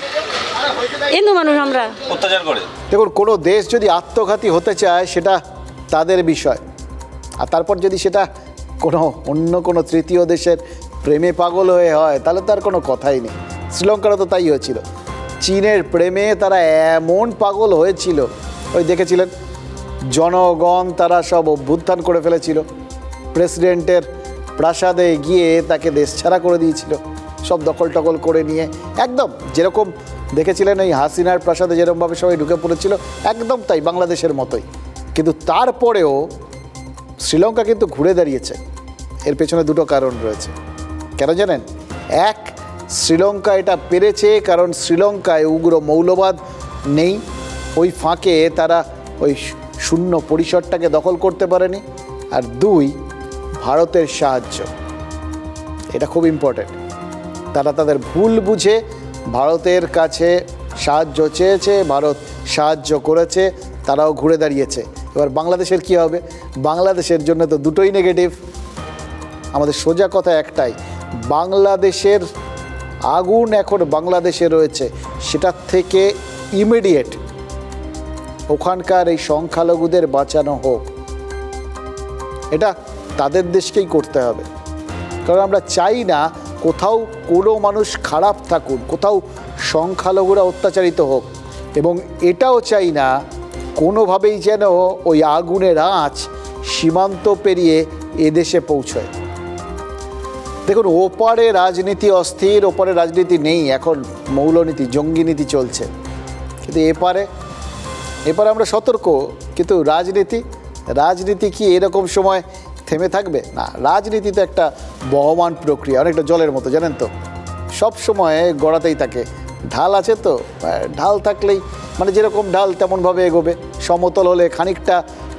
[SPEAKER 13] হিন্দু মানুষ আমরা
[SPEAKER 12] অত্যাচার করে।
[SPEAKER 3] দেখুন, কোনো দেশ যদি আত্মঘাতী হতে চায় সেটা তাদের বিষয়, আর তারপর যদি সেটা অন্য কোনো তৃতীয় দেশের প্রেমে পাগল হয়ে হয় তাহলে তার কোনো কথাই নেই। শ্রীলঙ্কারও তো তাই হয়েছিল, চীনের প্রেমে তারা এমন পাগল হয়েছিল, ওই দেখেছিলেন জনগণ তারা সব অভ্যুত্থান করে ফেলেছিল, প্রেসিডেন্টের প্রাসাদে গিয়ে তাকে দেশ ছাড়া করে দিয়েছিল, সব দখল টকল করে নিয়ে, একদম যেরকম দেখেছিলেন এই হাসিনার প্রাসাদে যেরকমভাবে সবাই ঢুকে পড়েছিল, একদম তাই বাংলাদেশের মতোই। কিন্তু তারপরেও শ্রীলঙ্কা কিন্তু ঘুরে দাঁড়িয়েছে। এর পেছনে দুটো কারণ রয়েছে। কেন জানেন? এক, শ্রীলঙ্কা এটা পেরেছে কারণ শ্রীলঙ্কায় উগ্র মৌলবাদ নেই, ওই ফাঁকে তারা ওই শূন্য পরিসরটাকে দখল করতে পারেনি। আর দুই, ভারতের সাহায্য, এটা খুব ইম্পর্টেন্ট। তারা তাদের ভুল বুঝে ভারতের কাছে সাহায্য চেয়েছে, ভারত সাহায্য করেছে, তারাও ঘুরে দাঁড়িয়েছে। এবার বাংলাদেশের কি হবে? বাংলাদেশের জন্য তো দুটোই নেগেটিভ। আমাদের সোজা কথা একটাই, বাংলাদেশের আগুন এখন বাংলাদেশে রয়েছে, সেটার থেকে ইমিডিয়েট ওখানকার এই সংখ্যালঘুদের বাঁচানো হোক, এটা তাদের দেশকেই করতে হবে। কারণ আমরা চাই না কোথাও কোনো মানুষ খারাপ থাকুন, কোথাও সংখ্যালঘুরা অত্যাচারিত হোক, এবং এটাও চাই না কোনোভাবেই যেন ওই আগুনের আঁচ সীমান্ত পেরিয়ে এদেশে পৌঁছয়। দেখুন, ওপারে রাজনীতি অস্থির, ওপারে রাজনীতি নেই, এখন মৌলনীতি, জঙ্গি নীতি চলছে। কিন্তু এপারে আমরা সতর্ক, কিন্তু রাজনীতি কি এরকম সময় থেমে থাকবে? না, রাজনীতি তো একটা বহমান প্রক্রিয়া, অনেকটা জলের মতো, জানেন তো, সব সময় গড়াতেই থাকে। ঢাল আছে তো, ঢাল থাকলেই মানে যেরকম ঢাল তেমনভাবে এগোবে। সমতল হলে খানিকটা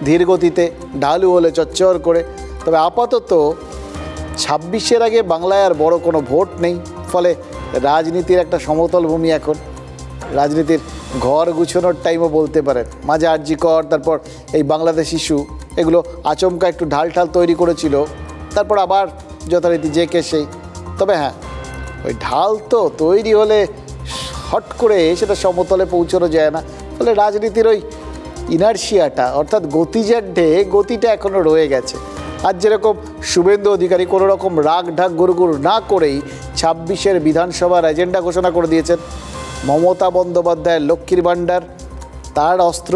[SPEAKER 3] ধীর গতিতে, ঢালু হলে চচ্চর করে। তবে আপাতত 26-এর আগে বাংলায় আর বড় কোনো ভোট নেই, ফলে রাজনীতির একটা সমতল ভূমি এখন। রাজনীতির ঘর গুছানোর টাইমও বলতে পারেন। মাঝে আরজি কর, তারপর এই বাংলাদেশ ইস্যু, এগুলো আচমকা একটু ঢাল তৈরি করেছিল, তারপর আবার যথারীতি যে কে সেই। তবে হ্যাঁ, ওই ঢাল তো তৈরি হলে হট করে সেটা সমতলে পৌঁছানো যায় না, ফলে রাজনীতির ওই ইনার্শিয়াটা, অর্থাৎ গতিজাড্যে গতিটা এখনও রয়ে গেছে। আর যেরকম শুভেন্দু অধিকারী কোনো রকম রাগ ঢাক গুরুগুরু না করেই 26-এর বিধানসভার এজেন্ডা ঘোষণা করে দিয়েছেন। মমতা বন্দ্যোপাধ্যায়ের লক্ষ্মীর ভাণ্ডার তার অস্ত্র,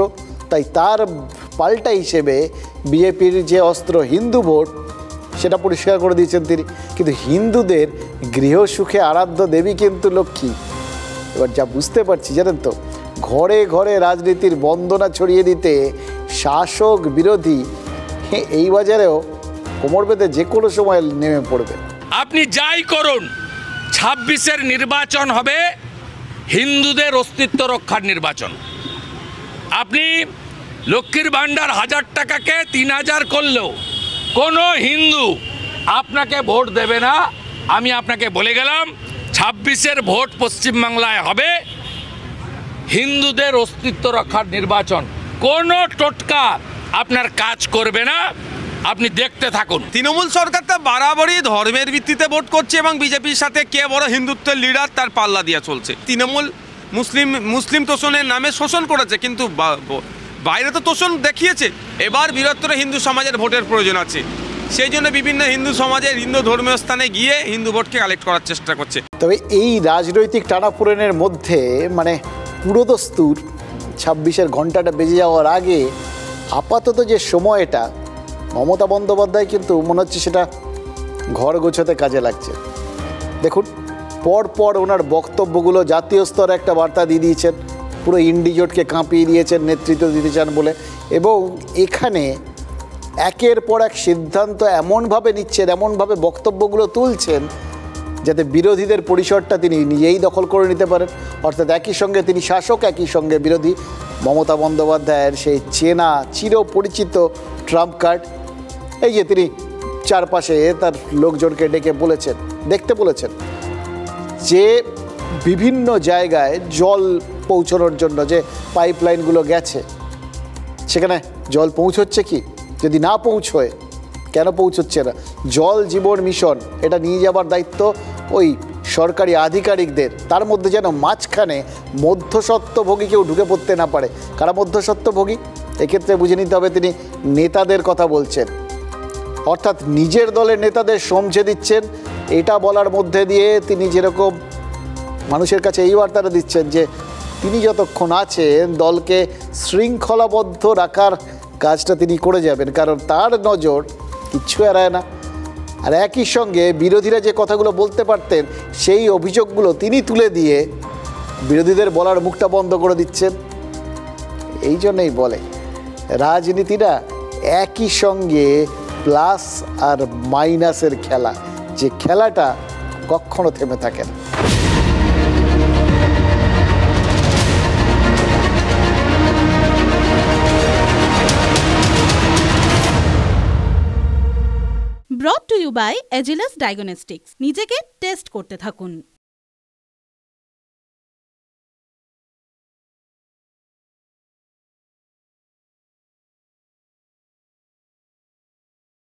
[SPEAKER 3] তাই তার পাল্টা হিসেবে বিজেপির যে অস্ত্র হিন্দু ভোট, সেটা পরিষ্কার করে দিয়েছেন তিনি। কিন্তু হিন্দুদের গৃহসুখে আরাধ্য দেবী কিন্তু লক্ষ্মী। এবার যা বুঝতে পারছি জানেন তো, ঘরে ঘরে রাজনীতির বন্দনা ছড়িয়ে দিতে শাসক বিরোধী এই বাজারেও কোমর বেঁধে যে কোনো সময় নেমে পড়বে।
[SPEAKER 14] আপনি যাই করুন, 26-এর নির্বাচন হবে হিন্দুদের অস্তিত্ব রক্ষার নির্বাচন। আপনি লক্ষ্মীর ভাণ্ডার 1000 টাকাকে 3000 করলেও কোনো হিন্দু আপনাকে ভোট দেবে না। আমি আপনাকে বলে গেলাম, 26-এর ভোট পশ্চিমবাংলায় হবে হিন্দুদের অস্তিত্ব রক্ষার নির্বাচন। কোনো টোটকা আপনার কাজ করবে না, আপনি দেখতে থাকুন।
[SPEAKER 15] তৃণমূল সরকারটা বাড়াবাড়ি ধর্মের ভিত্তিতে ভোট করছে এবং বিজেপির সাথে কে বড় হিন্দুত্বের লিডার তার পাল্লা দিয়ে চলছে। তৃণমূল মুসলিম তোষণের নামে শোষণ করেছে, কিন্তু বাইরে তো তোষণ দেখিয়েছে। এবার বৃহত্তর হিন্দু সমাজের ভোটের প্রয়োজন আছে, সেই জন্য বিভিন্ন হিন্দু সমাজের হিন্দু ধর্মীয় স্থানে গিয়ে হিন্দু ভোটকে কালেক্ট করার চেষ্টা করছে।
[SPEAKER 3] তবে এই রাজনৈতিক টানাপোড়েনের মধ্যে মানে পুরোদস্তুর 26-এর ঘন্টাটা বেজে যাওয়ার আগে আপাতত যে সময়টা মমতা বন্দ্যোপাধ্যায় কিন্তু মনে হচ্ছে সেটা ঘর গোছাতে কাজে লাগছে। দেখুন পর ওনার বক্তব্যগুলো জাতীয় স্তরে একটা বার্তা দিয়ে দিয়েছেন, পুরো ইন্ডিজোটকে কাঁপিয়ে দিয়েছেন নেতৃত্ব দিতে চান বলে, এবং এখানে একের পর এক সিদ্ধান্ত এমনভাবে নিচ্ছেন, এমনভাবে বক্তব্যগুলো তুলছেন যাতে বিরোধীদের পরিসরটা তিনি নিজেই দখল করে নিতে পারেন। অর্থাৎ একই সঙ্গে তিনি শাসক, একই সঙ্গে বিরোধী। মমতা বন্দ্যোপাধ্যায়ের সেই চেনা চিরপরিচিত ট্রাম্প কার্ড, এই যে তিনি চারপাশে তার লোকজনকে ডেকে বলেছেন, দেখতে বলেছেন যে বিভিন্ন জায়গায় জল পৌঁছানোর জন্য যে পাইপলাইনগুলো গেছে সেখানে জল পৌঁছচ্ছে কি, যদি না পৌঁছয় কেন পৌঁছচ্ছে না, জল জীবন মিশন এটা নিয়ে যাবার দায়িত্ব ওই সরকারি আধিকারিকদের। তার মধ্যে যেন মাঝখানে মধ্যস্বত্বভোগী কেউ ঢুকে পড়তে না পারে। কারা মধ্যস্বত্বভোগী? এক্ষেত্রে বুঝে নিতে হবে তিনি নেতাদের কথা বলছেন, অর্থাৎ নিজের দলের নেতাদের সমঝে দিচ্ছেন। এটা বলার মধ্যে দিয়ে তিনি যেরকম মানুষের কাছে এই বার্তাটা দিচ্ছেন যে তিনি যতক্ষণ আছেন দলকে শৃঙ্খলাবদ্ধ রাখার কাজটা তিনি করে যাবেন, কারণ তার নজর কিচ্ছু এড়ায় না। আর একই সঙ্গে বিরোধীরা যে কথাগুলো বলতে পারতেন সেই অভিযোগগুলো তিনি তুলে দিয়ে বিরোধীদের বলার মুখটা বন্ধ করে দিচ্ছেন। এই জন্যই বলে রাজনীতিটা একই সঙ্গে প্লাস আর মাইনাসের খেলা, যে খেলাটা কখনো থেমে থাকে না।
[SPEAKER 2] Brought to you by Agilus diagnostics. নিজেকে টেস্ট করতে থাকুন।